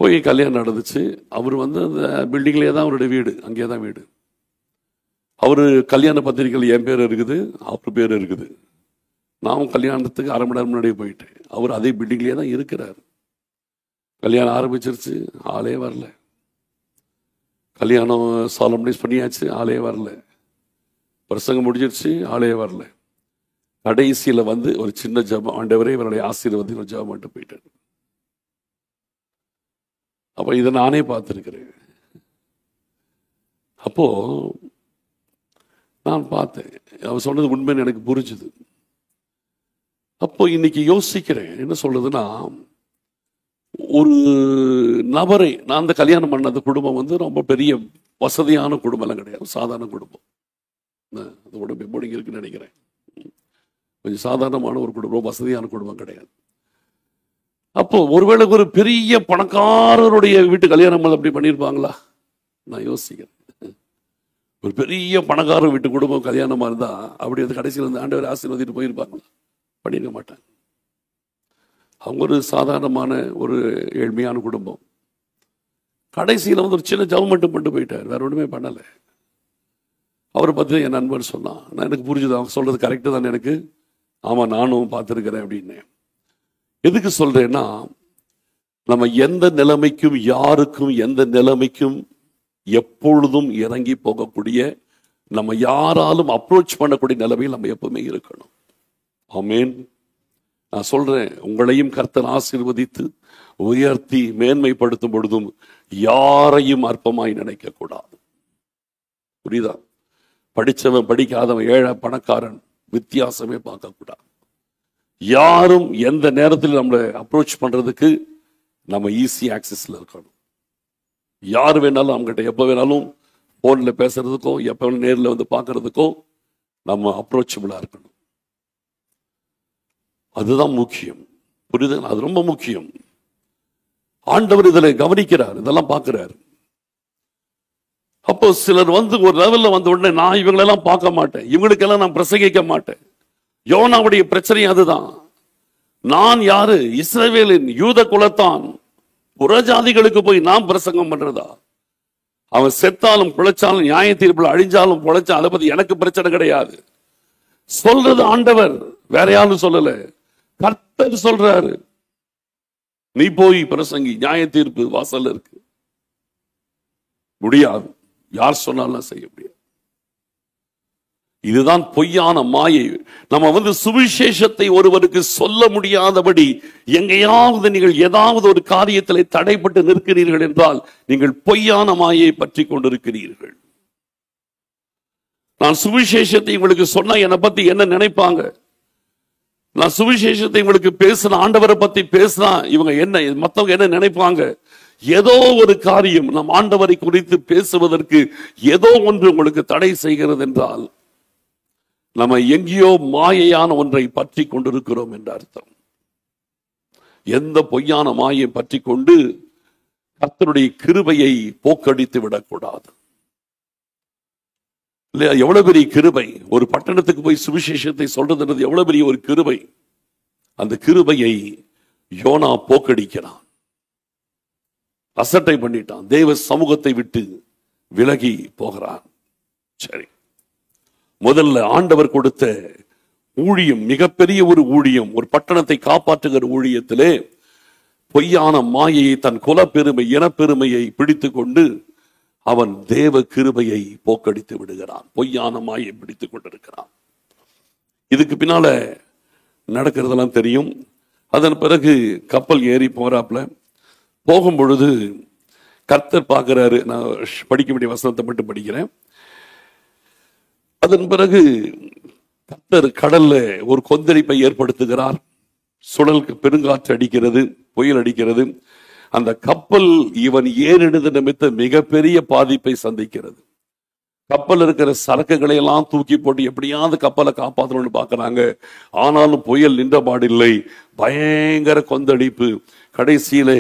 போய் கல்யாணம் நடந்துச்சு. அவர் அந்த பில்டிங்லேயே தான் அவருடைய வீடு, அங்கே தான் வீடு. அவர் கல்யாண பத்திரிகையில் என் பேர் இருக்குது, அவர் பேர் இருக்குது. நான் கல்யாணத்துக்கு 1/2 மணி நேரம் முன்னாடியே போயிட்டேன். அவர் அதே பில்டிங்லேயே தான் இருக்கிறார். கல்யாணம் ஆரம்பிச்சிருச்சு, ஆளே வரல. கல்யாணம் சாலம்னைஸ் பண்ணியாச்சு, ஆளே வரல. பிரசங்கம் முடிஞ்சிருச்சு, ஆளே வரல. கடைசியில் ஒரு சின்ன ஜெபம், ஆண்டவரே இவருடைய ஆசீர்வாதம் ஒரு ஜெபம் மட்டும் போயிட்டார். அப்போ இதை நானே பார்த்துருக்கிறேன். அப்போ நான் பார்த்தேன், அவர் சொன்னது உண்மைன்னு எனக்கு புரிஞ்சுது. அப்போ இன்னைக்கு யோசிக்கிறேன், என்ன சொல்றதுன்னா, ஒரு நபரை நான் அந்த கல்யாணம் பண்ண அந்த குடும்பம் ரொம்ப பெரிய வசதியான குடும்பம்லாம் கிடையாது, சாதாரண குடும்பம். அதோட மெமோரிங் இருக்குன்னு நினைக்கிறேன். கொஞ்சம் சாதாரணமான ஒரு குடும்பம், வசதியான குடும்பம் கிடையாது. அப்போ ஒருவேளை ஒரு பெரிய பணக்காரருடைய வீட்டு கல்யாணம் அப்படி பண்ணியிருப்பாங்களா? நான் யோசிக்கிறேன். ஒரு பெரிய பணக்காரர் வீட்டு குடும்பம் கல்யாணமா இருந்தா அப்படி அந்த கடைசியில் வந்து ஆண்டவர் ஆசீர்வதிட்டு போயிருப்பாங்களா? பண்ணியிருக்க மாட்டாங்க. அவங்க ஒரு சாதாரணமான ஒரு ஏழ்மையான குடும்பம். கடைசியில் ஒரு சின்ன ஜெபம் மட்டும் பண்ணிட்டு போயிட்டார், வேற ஒன்றுமே பண்ணலை. அவரை பற்றி என் நண்பர் சொன்னான். நான் எனக்கு புரிஞ்சுது, அவங்க சொல்றது கரெக்டு தான் எனக்கு. ஆமாம், நானும் பார்த்துருக்கிறேன் அப்படின்னு. எதுக்கு சொல்றேன்னா, நம்ம எந்த நிலைமைக்கும், யாருக்கும் எந்த நிலைமைக்கும் எப்பொழுதும் இறங்கி போகக்கூடிய, நம்ம யாராலும் அப்ரோச் பண்ணக்கூடிய நிலைமையில் நம்ம எப்பவுமே இருக்கணும். ஆமென். நான் சொல்றேன், உங்களையும் கர்த்தர் ஆசீர்வதித்து உயர்த்தி மேன்மைப்படுத்தும் பொழுதும் யாரையும் அற்பமாய் நினைக்க கூடாது. புரியுதா? படிச்சவன் படிக்காதவன், ஏழை பணக்காரன் வித்தியாசமே பார்க்க கூடாது. யாரும் எந்த நேரத்தில் நம்மளை அப்ரோச் பண்றதுக்கு நம்ம ஈஸி ஆக்சஸ்ல இருக்கணும். யார் வேணாலும் நம்மகிட்ட எப்போ வேணாலும் போன்ல பேசுறதுக்கோ, எப்போ நேரில் வந்து பார்க்கறதுக்கோ நம்ம அப்ரோச்சபிளா இருக்கணும். அதுதான் முக்கியம். புரியுது? அது ரொம்ப முக்கியம். ஆண்டவர் இதில் கவனிக்கிறார், இதெல்லாம் பார்க்கிறார். அப்போ சிலர் ஒரு லெவல்ல வந்த உடனே நான் இவங்களெல்லாம் பார்க்க மாட்டேன், இவங்களுக்கெல்லாம் நான் பிரசங்கிக்க மாட்டேன். யோனாவுடைய பிரச்சனை அதுதான். நான் யாரு? இஸ்ரவேலின் யூத குலத்தான், புறஜாதிகளுக்கு போய் நான் பிரசங்கம் பண்றதா? அவன் செத்தாலும் பிழைச்சாலும், நியாய தீர்ப்பில் அழிஞ்சாலும் பிழைச்சாலும், அதை பத்தி எனக்கு பிரச்சனை கிடையாது. சொல்றது ஆண்டவர், வேற யாரும் சொல்லல, கர்த்தர் சொல்றாரு. நீ போய் பிரசங்கி, நியாய தீர்ப்பு வாசல்ல இருக்கு. முடியாது, யார் சொன்னாலும் செய்ய முடியாது. இதுதான் பொய்யான மாயை. நம்ம சுவிசேஷத்தை ஒருவருக்கு சொல்ல முடியாதபடி எங்கேயாவது நீங்கள் ஏதாவது ஒரு காரியத்தில் தடைப்பட்டு நிற்கிறீர்கள் என்றால் நீங்கள் பொய்யான மாயை பற்றி கொண்டிருக்கிறீர்கள். நான் சுவிசேஷத்தை உங்களுக்கு சொன்னா என்னை பத்தி என்ன நினைப்பாங்க? நான் சுவிசேஷத்தை உங்களுக்கு பேசின, ஆண்டவரை பத்தி பேசினா இவங்க என்ன, மற்றவங்க என்ன நினைப்பாங்க? ஏதோ ஒரு காரியம் நம் ஆண்டவரை குறித்து பேசுவதற்கு ஏதோ ஒன்று உங்களுக்கு தடை செய்கிறது என்றால் நம்ம எங்கேயோ மாயையான ஒன்றை பற்றி கொண்டிருக்கிறோம் என்ற அர்த்தம். எந்த பொய்யான மாயை பற்றி கொண்டு கர்த்தருடைய கிருபையை போக்கடித்து விடக்கூடாது. இல்லையா? எவ்வளவு பெரிய கிருபை! ஒரு பட்டணத்துக்கு போய் சுவிசேஷத்தை சொல்றது எவ்வளவு பெரிய ஒரு கிருபை! அந்த கிருபையை யோனா போக்கடிக்கிறான், அசட்டை பண்ணிட்டான், தேவ சமூகத்தை விட்டு விலகி போகிறான். சரி, முதல்ல ஆண்டவர் கொடுத்த ஊழியம் மிகப்பெரிய ஒரு ஊழியம், ஒரு பட்டணத்தை காப்பாற்றுகிற ஊழியத்திலே பொய்யான மாயையை, தன் குலப்பெருமை, இனப்பெருமையை பிடித்து கொண்டு அவன் தேவ கிருபையை போக்கடித்து விடுகிறான். பொய்யான மாயை பிடித்துக் கொண்டிருக்கிறான். இதுக்கு பின்னால நடக்கிறதெல்லாம் தெரியும். அதன் பிறகு கப்பல் ஏறி போறாப்புல போகும் பொழுது கர்த்தர் பார்க்கிறாரு. நான் படிக்க வேண்டிய வசனத்தை மட்டும் படிக்கிறேன். அதன் பிறகு கர்த்தர் கடல்ல ஒரு கொந்தளிப்பை ஏற்படுத்துகிறார். சுழல் பெருங்காற்று அடிக்கிறது, புயல் அடிக்கிறது. அந்த கப்பல் இவன் ஏறினது நிமித்த மிகப்பெரிய பாதிப்பை சந்திக்கிறது. கப்பல் இருக்கிற சரக்குகளை எல்லாம் தூக்கி போட்டு எப்படியாவது கப்பலை காப்பாற்றணும்னு பார்க்கறாங்க. ஆனாலும் புயல் நின்றபாடில்லை. பயங்கர கொந்தளிப்பு. கடைசியில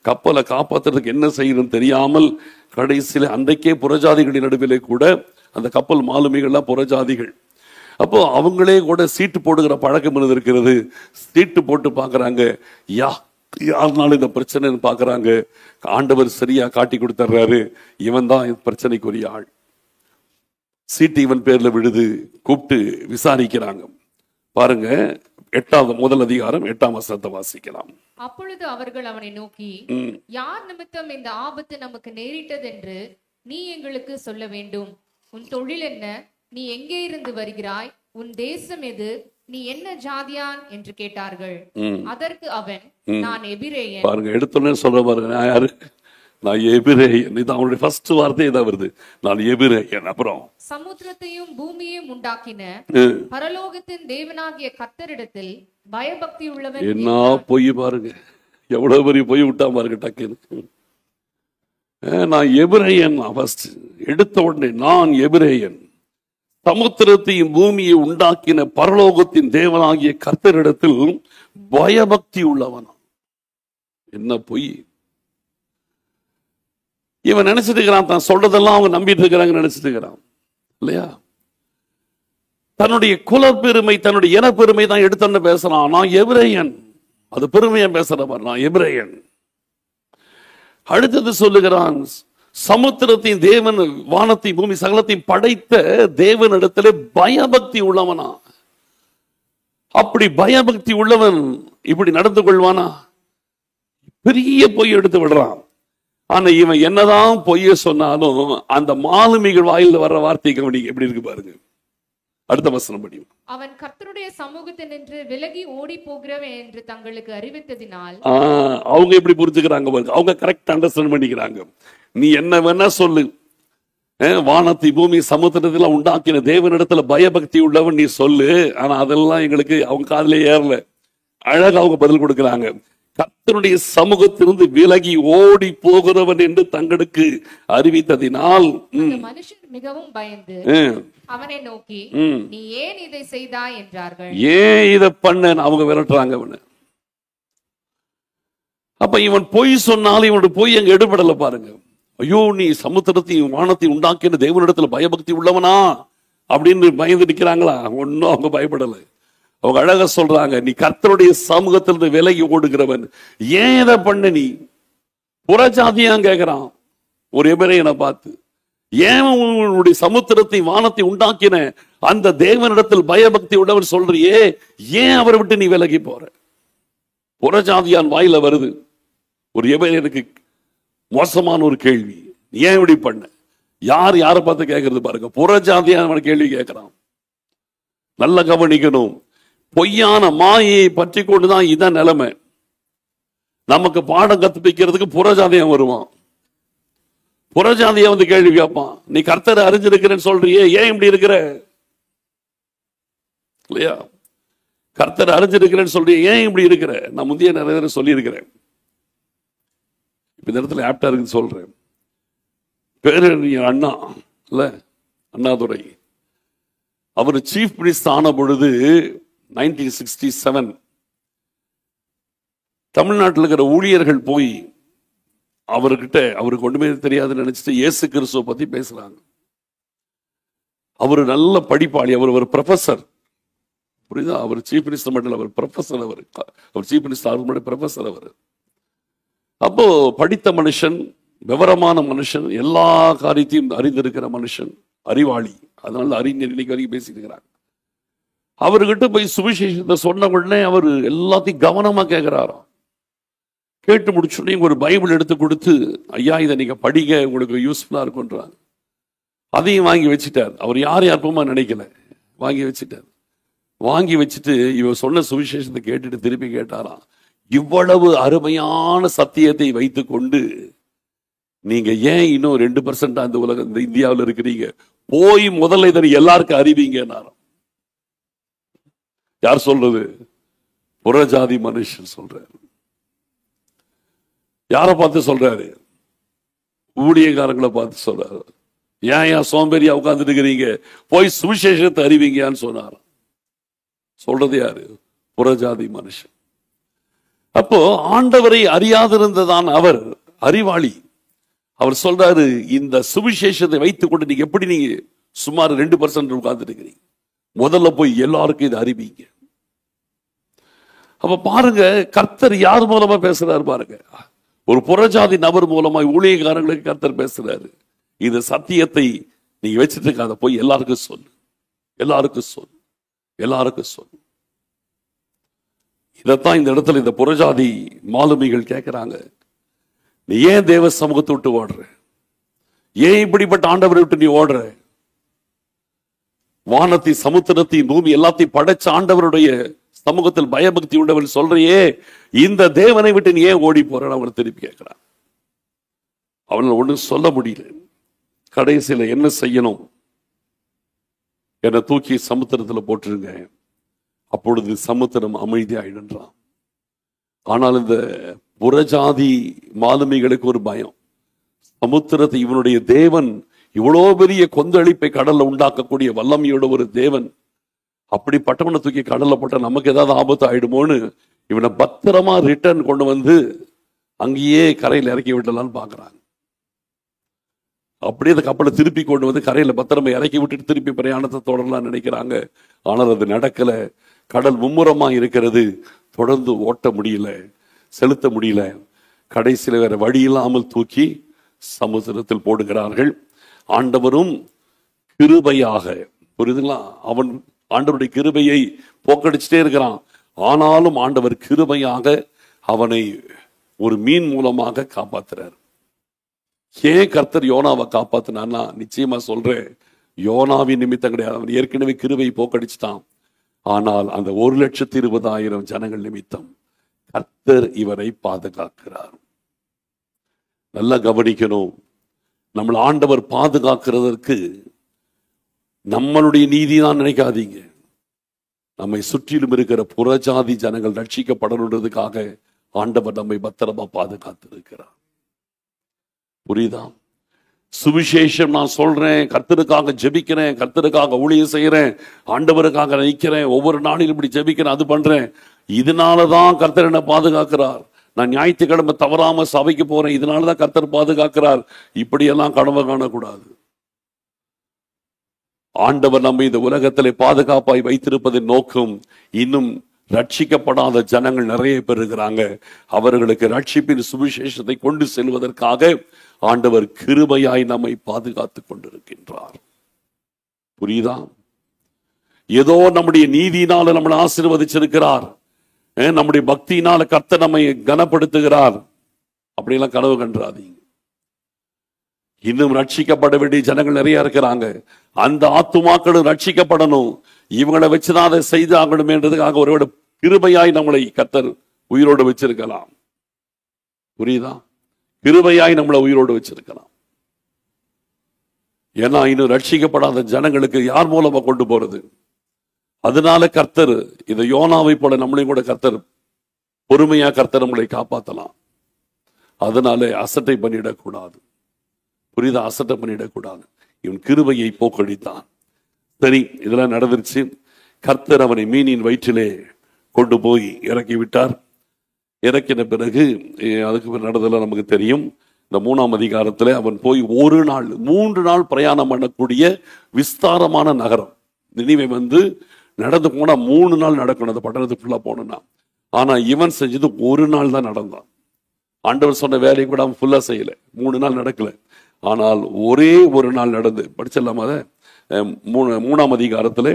கப்பலை காப்பாற்றுறதுக்கு என்ன செய்யணும்னு தெரியாமல் கடைசியில அன்றைக்கே புறஜாதிகளின் நடுவிலே கூட அந்த கப்பல் மாலுமிகள்லாம் புறஜாதிகள். அப்போ அவங்களே கூட சீட்டு போடுகிற பழக்கம் இருந்திருக்கிறது. சீட்டு போட்டு பார்க்கறாங்க. யாருனாலும் இந்த பிரச்சனைன்னு பார்க்கறாங்க. ஆண்டவர் சரியா காட்டி கொடுத்துறாரு. இவன் தான் பிரச்சனைக்குரிய ஆள். சீட்டு இவன் பேர்ல விழுது. கூப்பிட்டு விசாரிக்கிறாங்க. பாருங்க, 8வது முதல் அதிகாரம் 8ஆம் வசனத்தை வாசிக்கலாம். அப்பொழுது அவர்கள் அவனை நோக்கி, யார் நிமித்தம் இந்த ஆபத்து நமக்கு நேரிட்டது என்று நீ எங்களுக்கு சொல்ல வேண்டும். உன் தொழில் என்ன? நீ எங்கே இருந்து வருகிறாய்? உன் தேசம் எது? நீ என்ன ஜாதியான் என்று கேட்டார்கள். அதற்கு அவன், நான் எபிரேயன். பாருங்க, எடுத்தோன்னே சொல்ற பாருங்க, நான் யாரு? நான் எபிரேயன். இது அவனுடைய ஃபர்ஸ்ட் வார்த்தை இதான் வருது, நான் எபிரேயன். அப்புறம் சமுத்திரத்தையும் பூமியையும் உண்டாக்கின பரலோகத்தின் தேவனாகிய கர்த்தரிடத்தில் பயபக்தி உள்ளவன். என்ன பொய் பாருங்க, எவ்வளவு பெரிய பொய் விட்டா பாருங்க டக்குன்னு. நான் எபிரேயன். ஃபர்ஸ்ட் எடுத்த உடனே நான் எபிரேயன், சமுத்திரத்தையும் பூமியை உண்டாக்கின பரலோகத்தின் தேவனாகிய கர்த்தரிடத்தில் பயபக்தி உள்ளவன். என்ன பொய்! இவன் நினைச்சிட்டு இருக்கிறான், தான் சொல்றதெல்லாம் அவங்க நம்பிட்டு இருக்கிறாங்க நினைச்சிட்டு இருக்கிறான் இல்லையா? தன்னுடைய குலப்பெருமை, தன்னுடைய இனப்பெருமை தான் எடுத்து பேசுறான். நான் எபிரேயன். அது பெருமையா பேசுற மாதிரி, நான் எபிரேயன். அடுத்தது சொல்லுகிறான், சமுத்திரத்தின் தேவன், வானத்தை பூமி சகலத்தையும் படைத்த தேவனிடத்திலே பயபக்தி உள்ளவனா? அப்படி பயபக்தி உள்ளவன் இப்படி நடந்து கொள்வானா? பெரிய பொய் எடுத்து விடுறான். ஆனா இவன் என்னதான் பொய்ய சொன்னாலும் அந்த மாலுமிகள் வாயில வர்ற வார்த்தை கவனிங்க, எப்படி இருக்கு பாருங்க. அடுத்த வசனம் படியும். அவன் கர்த்தருடைய சமூகத்தில் நின்று விலகி ஓடி போகிறவன் என்று தங்களுக்கு அறிவித்ததினால் அவங்க எப்படி புரிஞ்சுக்கிறாங்க பாருங்க. அவங்க கரெக்ட் அண்டர்ஸ்டாண்ட் பண்ணிக்கிறாங்க. நீ என்ன வேணா சொல்லு, வானத்தை பூமி சமுத்திரத்தில் உண்டாக்கின தேவனிடத்துல பயபக்தி உள்ளவன் நீ சொல்லு, ஆனா அதெல்லாம் எங்களுக்கு அவங்க காதுல ஏறல. அழகா அவங்க பதில் கொடுக்கிறாங்க. கர்த்தருடைய சமூகத்திலிருந்து விலகி ஓடி போகிறவன் என்று தங்களுக்கு அறிவித்ததினால் மனுஷன் மிகவும் பயந்து அவனை நோக்கி, நீ ஏன் இதை செய்தாய் என்றார்கள். ஏன் இதை பண்ண அவங்க விரட்டுறாங்க அவனை. அப்ப இவன் பொய் சொன்னாலும் இவனுடைய பொய் அங்க எடுபடல பாருங்க. ஐயோ, நீ சமுத்திரத்தையும் வானத்தையும் உண்டாக்கின தேவனிடத்துல பயபக்தி உள்ளவனா அப்படின்னு பயந்து நிற்கிறாங்களா? ஒன்னும் அவங்க பயப்படல. அவங்க அழகா சொல்றாங்க, நீ கர்த்தருடைய சமூகத்திலிருந்து விலகி ஓடுகிறவன், ஏன் இதை பண்ண? நீ புறஜாதியான் கேட்கிறான் ஒரு எபிரேயனை பார்த்து. ஏன் உன்னுடைய சமுத்திரத்தை வானத்தை உண்டாக்கின அந்த தேவனிடத்தில் பயபக்தி உள்ளவன் சொல்றியே, ஏன் அவரை விட்டு நீ விலகி போற? புறஜாதியான் வாயில வருது. ஒரு எபிரேயனுக்கு மோசமான ஒரு கேள்வி, ஏன் இப்படி பண்ண? யார் யாரை பார்த்து கேட்கறது பாருங்க. புறஜாதியான் கேள்வி கேட்கிறான். நல்ல கவனிக்கணும். பொய்யான மாயை பற்றி கொண்டுதான் இதான் நிலைமை. நமக்கு பாடம் கற்பிக்கிறதுக்கு புறஜாதியம் வருவான். புறஜாதிய வந்து கேள்வி கேட்பான், நீ கர்த்தரை அறிஞ்சிருக்கிறேன்னு சொல்றியே, ஏன் இப்படி இருக்கிற? இல்லையா? கர்த்தரை அறிஞ்சிருக்கிறேன்னு சொல்றியே, ஏன் இப்படி இருக்கிற? நான் முந்தைய நிறைய தடவை சொல்லி இருக்கிறேன். இந்த இடத்துல ஆப்டா இருக்குன்னு சொல்றேன். பேரறிஞர் அண்ணா இல்ல, அண்ணாதுரை, அவர் சீஃப் மினிஸ்டர் ஆன பொழுது 1967 தமிழ்நாட்டில் இருக்கிற ஊழியர்கள் போய் அவர்கிட்ட, அவருக்கு ஒண்ணுமே தெரியாதுன்னு நினைச்சிட்டு இயேசு கிறிஸ்துவை பத்தி பேசுறாங்க. அவர் நல்ல படிப்பாளி, அவர் ஒரு ப்ரொஃபசர். புரியுதா? அவர் சீஃப் மினிஸ்டர் மட்டும் அவர் ப்ரொஃபசர். அவர் சீஃப் மினிஸ்டர் ப்ரொஃபசர். அவர் அப்போ படித்த மனுஷன், விவரமான மனுஷன், எல்லா காரியத்தையும் அறிந்திருக்கிற மனுஷன், அறிவாளி. அதனால அறிஞர் இன்னைக்கு வரைக்கும் பேசிட்டு இருக்கிறாங்க. அவர்கிட்ட போய் சுவிசேஷத்தை சொன்ன உடனே அவர் எல்லாத்தையும் கவனமா கேட்கிறாராம். கேட்டு முடிச்சுடனே ஒரு பைபிள் எடுத்து கொடுத்து, ஐயா இதை நீங்க படிங்க, உங்களுக்கு யூஸ்ஃபுல்லா இருக்கும்ன்றாங்க. அதையும் வாங்கி வச்சுட்டார். அவர் யார் யாருப்பமா நினைக்கல, வாங்கி வச்சுட்டார். வாங்கி வச்சுட்டு இவர் சொன்ன சுவிசேஷத்தை கேட்டுட்டு திருப்பி கேட்டாராம், இவ்வளவு அருமையான சத்தியத்தை வைத்து கொண்டு நீங்க ஏன் இன்னும் 2% அந்த உலகம் இந்த இந்தியாவில் இருக்கிறீங்க, போய் முதல்ல இதை எல்லாருக்கும் அறிவிங்க. யார் சொல்றது? புறஜாதி மனுஷன் சொல்றாரு. யாரை பார்த்து சொல்றாரு? ஊழியக்காரங்களை பார்த்து சொல்றாரு. ஏன் சோம்பேறியா உட்கார்ந்துட்டு இருக்கிறீங்க, போய் சுவிசேஷத்தை அறிவிங்கன்னு சொன்னார். சொல்றது யாரு? புறஜாதி மனுஷன். அப்போ ஆண்டவரை அறியாதிருந்ததான் அவர் அறிவாளி. அவர் சொல்றாரு, இந்த சுவிசேஷத்தை வைத்துக் கொண்டு நீங்க எப்படி நீங்க சுமார் 2% உட்கார்ந்துட்டு இருக்கிறீங்க, முதல்ல போய் எல்லாருக்கும் இதை அறிவிங்க. அப்ப பாருங்க, கர்த்தர் யார் மூலமா பேசுறாரு பாருங்க. ஒரு புறஜாதி நபர் மூலமா ஊழியக்காரங்களுக்கு கர்த்தர் பேசுறாரு. இந்த சத்தியத்தை நீங்க வச்சுட்டு இருக்காத, போய் எல்லாருக்கும் சொல்லு, எல்லாருக்கும் சொல்லு, எல்லாருக்கும் சொல்லு. இதைத்தான் இந்த இடத்துல இந்த புறஜாதி மாலுமிகள் கேட்கிறாங்க. நீ ஏன் தேவ சமூகத்தை விட்டு ஓடுற? ஏன் இப்படிப்பட்ட ஆண்டவரை விட்டு நீ ஓடுற? வானத்தை சமுத்திரத்தை பூமி எல்லாத்தையும் படைச்ச ஆண்டவருடைய சமூகத்தில் பயபக்தி உண்டவன் சொல்றையே, இந்த தேவனை விட்டு நீ ஏன் ஓடி போற? அவனை திருப்பி கேட்கிறான். அவனால் ஒன்றும் சொல்ல முடியல. கடைசியில என்ன செய்யணும்? என்னை தூக்கி சமுத்திரத்தில் போட்டுருங்க, அப்பொழுது சமுத்திரம் அமைதியாயிடுன்றான். ஆனால் இந்த புறஜாதி மாலுமிகளுக்கு ஒரு பயம். சமுத்திரத்தை இவனுடைய தேவன் இவ்வளோ பெரிய கொந்தளிப்பை கடல்ல உண்டாக்கக்கூடிய வல்லமையோட ஒரு தேவன், அப்படிப்பட்டவனை தூக்கி கடல்ல போட்டா நமக்கு ஏதாவது ஆபத்து ஆயிடுமோன்னு இவனை பத்திரமா ரிட்டர்ன் கொண்டு வந்து அங்கேயே கரையில் இறக்கி விடலான்னு பாக்குறாங்க. அப்படியே அந்த கப்பலை திருப்பி கொண்டு வந்து கரையில பத்திரமா இறக்கி விட்டுட்டு திருப்பி பிரயாணத்தை தொடரலாம் நினைக்கிறாங்க. ஆனால் அது நடக்கல. கடல் மும்முரமா இருக்கிறது, தொடர்ந்து ஓட்ட முடியல, செலுத்த முடியல. கடைசியில் வேற வழி இல்லாமல் தூக்கி சமுத்திரத்தில் போடுகிறார்கள். ஆண்டவரும் கிருபையாக, புரியுதுங்களா, அவன் ஆண்டவருடைய கிருபையை போக்கடிச்சுட்டே இருக்கிறான். ஆனாலும் ஆண்டவர் கிருபையாக அவனை ஒரு மீன் மூலமாக காப்பாத்துறார். ஏன் கர்த்தர் யோனாவை காப்பாத்தினார்னா, நிச்சயமா சொல்றேன், யோனாவின் நிமித்தம் கிடையாது. அவன் ஏற்கனவே கிருபை போக்கடிச்சுட்டான். ஆனால் அந்த 1,20,000 ஜனங்கள் நிமித்தம் கர்த்தர் இவரை பாதுகாக்கிறார். நல்லா கவனிக்கணும். நம்மளை ஆண்டவர் பாதுகாக்கிறதற்கு நம்மளுடைய நீதி தான் நினைக்காதீங்க. நம்மை சுற்றிலும் இருக்கிற புறஜாதி ஜனங்கள் ரட்சிக்கப்படணுன்றதுக்காக ஆண்டவர் நம்மை பத்திரமா பாதுகாத்து இருக்கிறார். புரியுதா? சுவிசேஷம் நான் சொல்றேன், கர்த்தருக்காக ஜெபிக்கிறேன், கர்த்தருக்காக ஊழியம் செய்யறேன், ஆண்டவருக்காக நிற்கிறேன், ஒவ்வொரு நாளிலும் இப்படி ஜெபிக்கிறேன், அது பண்றேன். இதனாலதான் கர்த்தர் என்ன பாதுகாக்கிறார். நான் ஞாயிற்றுக்கிழமை தவறாம சபைக்கு போறேன், இதனாலதான் கர்த்தர் பாதுகாக்கிறார். இப்படியெல்லாம் கனவு காணக்கூடாது. ஆண்டவர் நம்ம இந்த உலகத்திலே பாதுகாப்பாய் வைத்திருப்பதன் நோக்கம், இன்னும் ரட்சிக்கப்படாத ஜனங்கள் நிறைய பேர் இருக்கிறாங்க, அவர்களுக்கு ரட்சிப்பின் சுவிசேஷத்தை கொண்டு செல்வதற்காக ஆண்டவர் கிருபையாய் நம்மை பாதுகாத்துக் கொண்டிருக்கின்றார். புரியுதா? ஏதோ நம்முடைய நீதியினால நம்மளை ஆசீர்வதிச்சிருக்கிறார், நம்முடைய பக்தியினால கர்த்தர் நம்மை கனப்படுத்துகிறார். அப்படியெல்லாம் கனவு கண்டாதீங்க. இன்னும் ரட்சிக்கப்பட வேண்டிய ஜனங்கள் நிறைய இருக்கிறாங்க. அந்த ஆத்துமாக்களும் ரட்சிக்கப்படணும். இவங்களை வச்சுதான் அதை செய்து ஆகணும் என்றதுக்காக ஒருவேளை கிருபையாய் நம்மளை கர்த்தர் உயிரோடு வச்சிருக்கலாம். புரியுதா? கிருபையாய் நம்மளை உயிரோடு வச்சிருக்கலாம். ஏன்னா இன்னும் ரட்சிக்கப்படாத ஜனங்களுக்கு யார் மூலமா கொண்டு போறது? அதனால கர்த்தர் இந்த யோனாவை போல நம்மளையும் கூட கர்த்தர் பொறுமையா கர்த்தர் நம்மளை காப்பாற்றலாம். அதனால அசட்டை பண்ணிடக்கூடாது. புரியுதா? அசட்டை பண்ணிடக்கூடாது. இவன் கிருபையை போக்கடித்தான். சரி, இதெல்லாம் நடந்துருச்சு. கர்த்தர் அவனை மீனின் வயிற்றிலே கொண்டு போய் இறக்கி விட்டார். இறக்கின பிறகு அதுக்கு நடந்ததெல்லாம் நமக்கு தெரியும். இந்த 3ஆம் அதிகாரத்தில் அவன் போய் 3 நாள் பிரயாணம் பண்ணக்கூடிய விஸ்தாரமான நகரம் நினிவே நடந்து போனா 3 நாள் நடக்கணும் அந்த பட்டணத்துக்கு ஃபுல்லா போனா. ஆனா இவன் செஞ்சது 1 நாள் தான் நடந்தான். ஆண்டவர் சொன்ன வேலையை கூட அவன் ஃபுல்லா செய்யல, 3 நாள் நடக்கல. ஆனால் ஒரே 1 நாள் நடந்து படிச்சிடலாமா? 3ஆம் அதிகாரத்தில்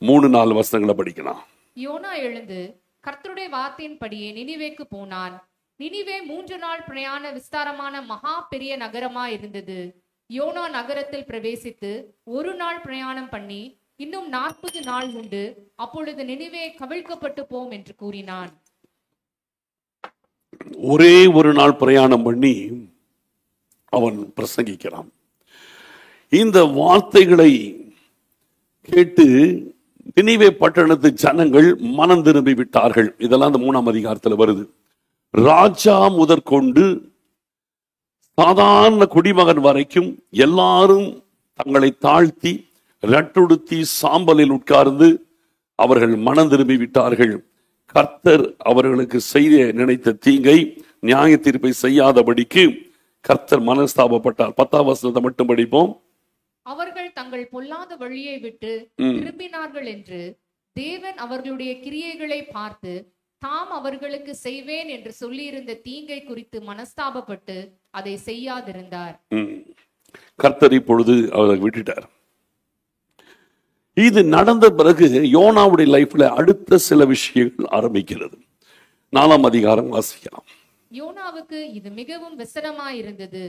3-4 வசனங்களை படிக்கலாம். யோனா எழுந்து கர்த்தருடைய வார்த்தையின்படியே நினிவேக்கு போனான். நினிவே 3 நாள் பிரயாண விஸ்தாரமான மகா பெரிய நகரமா இருந்தது. யோனா நகரத்தில் பிரவேசித்து 1 நாள் பிரயாணம் பண்ணி இன்னும் 40 நாள் உண்டு, அப்பொழுது நினிவே கவிழ்க்கப்பட்டு போம் என்று கூறினான். ஒரே ஒரு நாள் பிரயாணம் பண்ணி அவன் பிரசங்கிக்கிறான். இந்த வார்த்தைகளை கேட்டு நினிவே பட்டணத்து ஜனங்கள் மனம் திரும்பி விட்டார்கள். இதெல்லாம் அந்த 3ஆம் அதிகாரத்தில் வருது. ராஜா முதற்கொண்டு சாதாரண குடிமகன் வரைக்கும் எல்லாரும் தங்களை தாழ்த்தி ரட்டுடுத்தி சாம்பலில் உட்கார்ந்து அவர்கள் மனம் திரும்பி விட்டார்கள். கர்த்தர் அவர்களுக்கு செய்ய நினைத்த தீங்கை நியாய தீர்ப்பை செய்யாதபடிக்கு கர்த்தர் மனஸ்தாபப்பட்டார். 10ஆம் வசனத்தை மட்டும் படிப்போம். அவர்கள் தங்கள் பொல்லாத வழியை விட்டு திரும்பினார்கள் என்று தேவன் அவர்களுடைய கிரியைகளை பார்த்து தாம் அவர்களுக்கு செய்வேன் என்று சொல்லியிருந்த தீங்கை குறித்து மனஸ்தாபப்பட்டு அதை செய்யாதிருந்தார். கர்த்தர் இப்பொழுது அவரை விட்டுட்டார். இது நடந்த பிறகு யோனாவுடைய லைஃப்ல அடுத்த சில விஷயங்கள் ஆரம்பிக்கிறது. 4ஆம் அதிகாரம் வாசிக்கலாம். யோனாவுக்கு இது மிகவும் விசனமாயிருந்தது.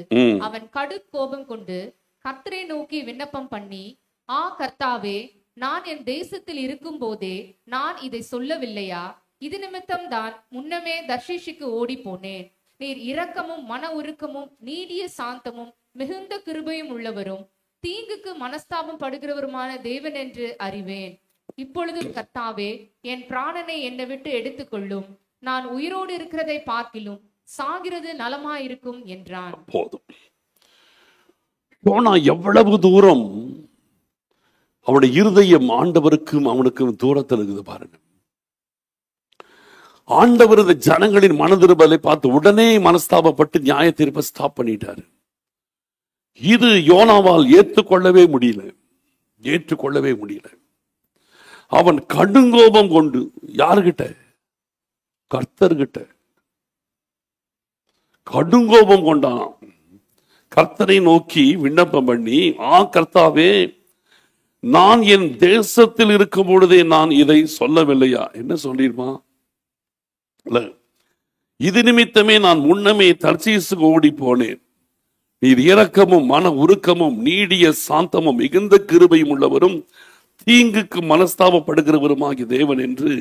அவன் கடும் கோபம் கொண்டு கர்த்தரை நோக்கி விண்ணப்பம் பண்ணி, ஆ கர்த்தாவே, நான் என் தேசத்தில் இருக்கும் போதே நான் இதை சொல்லவில்லையா? இது நிமித்தம் தான் முன்னமே தர்ஷீஷுக்கு ஓடி போனேன். நீர் இரக்கமும் மன உருக்கமும் நீடிய சாந்தமும் மிகுந்த கிருபையும் உள்ளவரும் தீங்குக்கு மனஸ்தாபம் படுகிறவருமான தேவன் என்று அறிவேன். இப்பொழுது கர்த்தாவே, என் பிராணனை என்னை விட்டு எடுத்துக்கொள்ளும். நான் உயிரோடு இருக்கிறதை பார்க்கிலும் சாகிறது நலமாயிருக்கும் என்றான். போதும். யோனா எவ்வளவு தூரம் அவனுடைய இருதயம் ஆண்டவருக்கும் அவனுக்கும் தூரத்தில் இருக்குது பாருங்க. ஆண்டவர் இந்த ஜனங்களின் மனதிருப்பலை பார்த்து உடனே மனஸ்தாபப்பட்டு நியாய தீர்ப்பை ஸ்டாப் பண்ணிட்டாரு. இது யோனாவால் ஏற்றுக்கொள்ளவே முடியல. அவன் கடுங்கோபம் கொண்டு யாருகிட்ட? கர்த்தர்கிட்ட கடுங்கோபம் கொண்டான். கர்த்தரை நோக்கி விண்ணப்பம் பண்ணி, ஆ கர்த்தாவே, நான் என் தேசத்தில் இருக்கும் பொழுதே நான் இதை சொல்லவில்லையா? என்ன சொல்லிருப்பான்? இது நிமித்தமே நான் முன்னமே தர்சீசுக்கு ஓடி போனேன். நீர் இரக்கமும் மன உருக்கமும் நீடிய சாந்தமும் மிகுந்த கிருபையும் உள்ளவரும் தீங்குக்கு மனஸ்தாபப்படுகிறவருமாகிய தேவன் என்று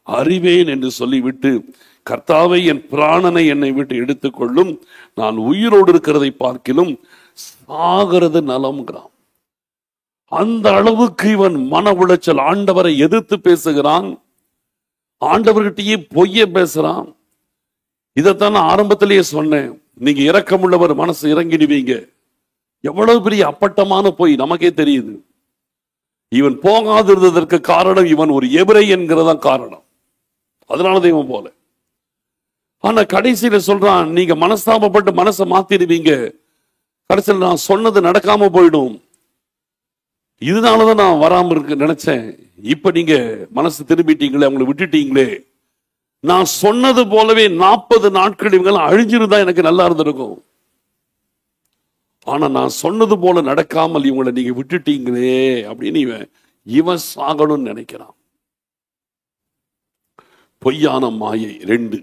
அறிவேன் என்று சொல்லிவிட்டு, கர்த்தாவை, என் பிராணனை என்னை விட்டு எடுத்துக்கொள்ளும். நான் உயிரோடு இருக்கிறதை பார்க்கிலும் சாகிறது நலம்ங்கிறான். அந்த அளவுக்கு இவன் மன உளைச்சல். ஆண்டவரை எதிர்த்து பேசுகிறான், ஆண்டவர்கிட்டயே பொய்ய பேசுறான். இதைத்தான் ஆரம்பத்திலேயே சொன்னேன். நீங்க இரக்கமுள்ளவர் மனசு இறங்கிடுவீங்க. எவ்வளவு பெரிய அப்பட்டமான பொய் நமக்கே தெரியுது. இவன் போகாதிருந்ததற்கு காரணம் இவன் ஒரு எபிரை என்கிறதா காரணம். அதனால தெய்வம் போல. ஆனா கடைசியில சொல்றான், நீங்க மனஸ்தாபப்பட்டு மனசை மாத்திடுவீங்க. கடைசியில் நான் சொன்னது நடக்காம போயிடும். இதனாலதான் நான் வராம இருக்கு நினைச்சேன். இப்ப நீங்க மனசு திரும்பிட்டீங்களே, அவங்களை விட்டுட்டீங்களே. நான் சொன்னது போலவே 40 நாட்கள் இவங்க அழிஞ்சிருந்தா எனக்கு நல்லா இருந்திருக்கும். ஆனா நான் சொன்னது போல நடக்காமல் இவங்களை நீங்க விட்டுட்டீங்களே அப்படின்னு இவன் சாகணும்னு நினைக்கிறான். பொய்யான மாயை 2.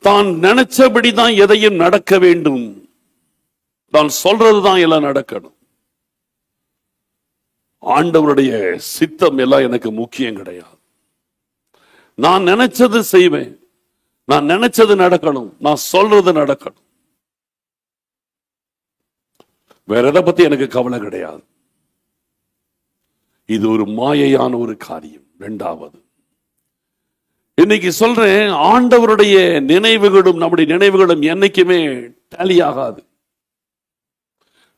தான் நினைச்சபடிதான் எதையும் நடக்க வேண்டும். தான் சொல்றதுதான் எல்லாம் நடக்கணும். ஆண்டவருடைய சித்தம் எல்லாம் எனக்கு முக்கியம் கிடையாது. நான் நினைச்சது செய்வேன், நான் நினைச்சது நடக்கணும், நான் சொல்றது நடக்கணும். வேற எதை பத்தி எனக்கு கவலை கிடையாது. இது ஒரு மாயையான ஒரு காரியம். 2வது, இன்னைக்கு சொல்றேன், ஆண்டவருடைய நினைவுகளும் நம்முடைய நினைவுகளும் என்னைக்குமே டேலி ஆகாது.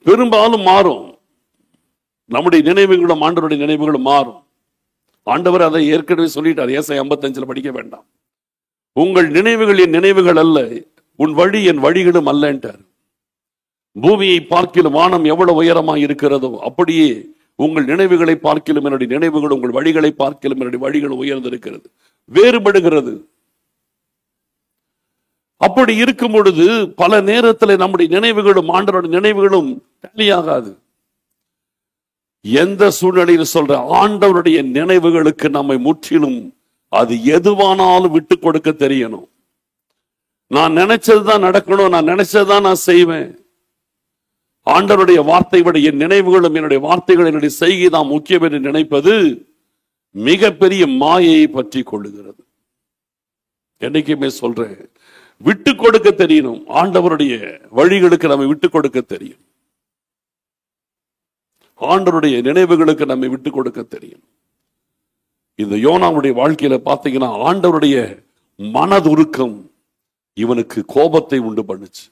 பெரும்பாலும் மாறும். நம்முடைய நினைவுகளும் ஆண்டவருடைய நினைவுகளும் மாறும். ஆண்டவர் அதை ஏற்கனவே சொல்லிட்டார். ஏசாயா 55 படிக்க வேண்டாம். உங்கள் நினைவுகள் என் நினைவுகள் அல்ல, உன் வழி என் வழிகளும் அல்லன்றார். பூமியை பார்க்கிலும் வானம் எவ்வளவு உயரமாக இருக்கிறதோ அப்படியே உங்கள் நினைவுகளை பார்க்கிலும் என்னுடைய நினைவுகள், உங்கள் வழிகளை பார்க்கிலும் என்னுடைய வழிகள் உயர்ந்திருக்கிறது, வேறுபடுகிறது. அப்படி இருக்கும் பொழுது பல நேரத்தில் நம்முடைய நினைவுகளும் ஆண்டவருடைய நினைவுகளும் டேலியாகாது. எந்த சூழ்நிலையில் சொல்ற, ஆண்டவருடைய நினைவுகளுக்கு நம்மை முற்றிலும் அது எதுவானாலும் விட்டு கொடுக்க தெரியணும். நான் நினைச்சதுதான் நடக்கணும், நான் நினைச்சதுதான் நான் செய்வேன். ஆண்டவருடைய வார்த்தை விட என் நினைவுகளும் என்னுடைய வார்த்தைகள் என்னுடைய செய்கை தான் முக்கியம் என்று நினைப்பது மிகப்பெரிய மாயையை பற்றி கொள்ளுகிறது. என்னைக்குமே சொல்றேன், விட்டு கொடுக்க தெரியணும். ஆண்டவருடைய வழிகளுக்கு நம்ம விட்டு கொடுக்க தெரியும். ஆண்டவருடைய நினைவுகளுக்கு நம்ம விட்டு கொடுக்க தெரியும். இந்த யோனாவுடைய வாழ்க்கையில பாத்தீங்கன்னா, ஆண்டவருடைய மனதுருக்கம் இவனுக்கு கோபத்தை உண்டு பண்ணுச்சு.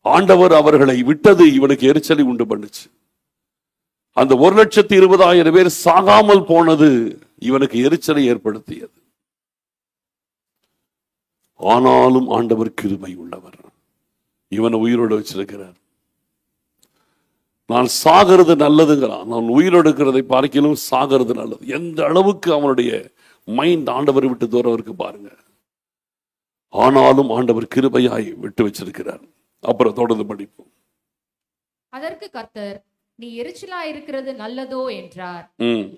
ஆண்டவர் அவர்களை விட்டது இவனுக்கு எரிச்சலை உண்டு பண்ணுச்சு. அந்த 1,20,000 பேர் சாகாமல் போனது இவனுக்கு எரிச்சலை ஏற்படுத்தியது. ஆனாலும் ஆண்டவர் கிருபை உள்ளவர், இவனை உயிரோடு வச்சிருக்கிறார். நான் சாகிறது நல்லதுங்கிறான், நான் உயிரோடு இருக்கிறதை பார்க்கலும் சாகிறது நல்லது. எந்த அளவுக்கு அவனுடைய மைண்ட் ஆண்டவரை விட்டு தூரம் இருக்கு பாருங்க. ஆனாலும் ஆண்டவர் கிருபையாய் விட்டு வச்சிருக்கிறார். அப்புறம் தொடர்ந்து படிப்போம். அதற்கு கர்த்தர், நீ எரிச்சலா இருக்கிறது நல்லதோ என்றார்.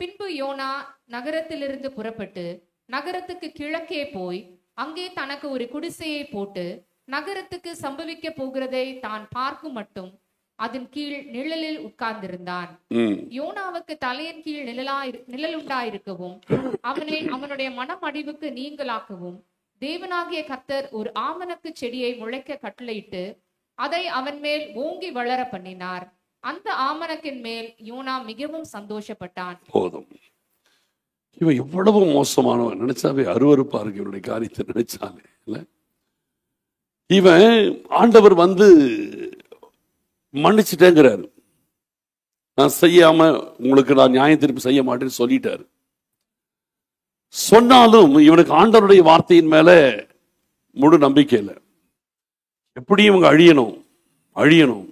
பின்பு யோனா நகரத்திலிருந்து புறப்பட்டு நகரத்துக்கு கிழக்கே போய் அங்கே தனக்கு ஒரு குடிசையை போட்டு நகரத்துக்கு சம்பவிக்க போகிறதை தான் பார்க்கும் மட்டும் அதன் கீழ் நிழலில் உட்கார்ந்திருந்தான். யோனாவுக்கு தலையின் கீழ் நிழலுண்டாயிருக்கவும் அவனை அவனுடைய மனமடிவுக்கு நீங்களாக்கவும் தேவனாகிய கர்த்தர் ஒரு ஆமணக்கு செடியை முளைக்க கட்டளையிட்டு அதை அவன் மேல் ஓங்கி வளர பண்ணினார். அந்த ஆமணக்கின் மேல் யோனா மிகவும் சந்தோஷப்பட்டான். போதும். இவன் எவ்வளவு மோசமானவன் நினைச்சாவே அருவருப்பா இருக்கு. இவனுடைய காரியத்தை நினைச்சாலே இல்ல. இவன் ஆண்டவர் வந்து மன்னிச்சுட்டேங்கிறாரு. நான் செய்யாம உங்களுக்கு நான் நியாய தீர்ப்பு செய்ய மாட்டேன்னு சொல்லிட்டாரு. சொன்னாலும் இவனுக்கு ஆண்டவருடைய வார்த்தையின் மேல முழு நம்பிக்கை இல்லை. எப்படியும் இவங்க அழியணும்.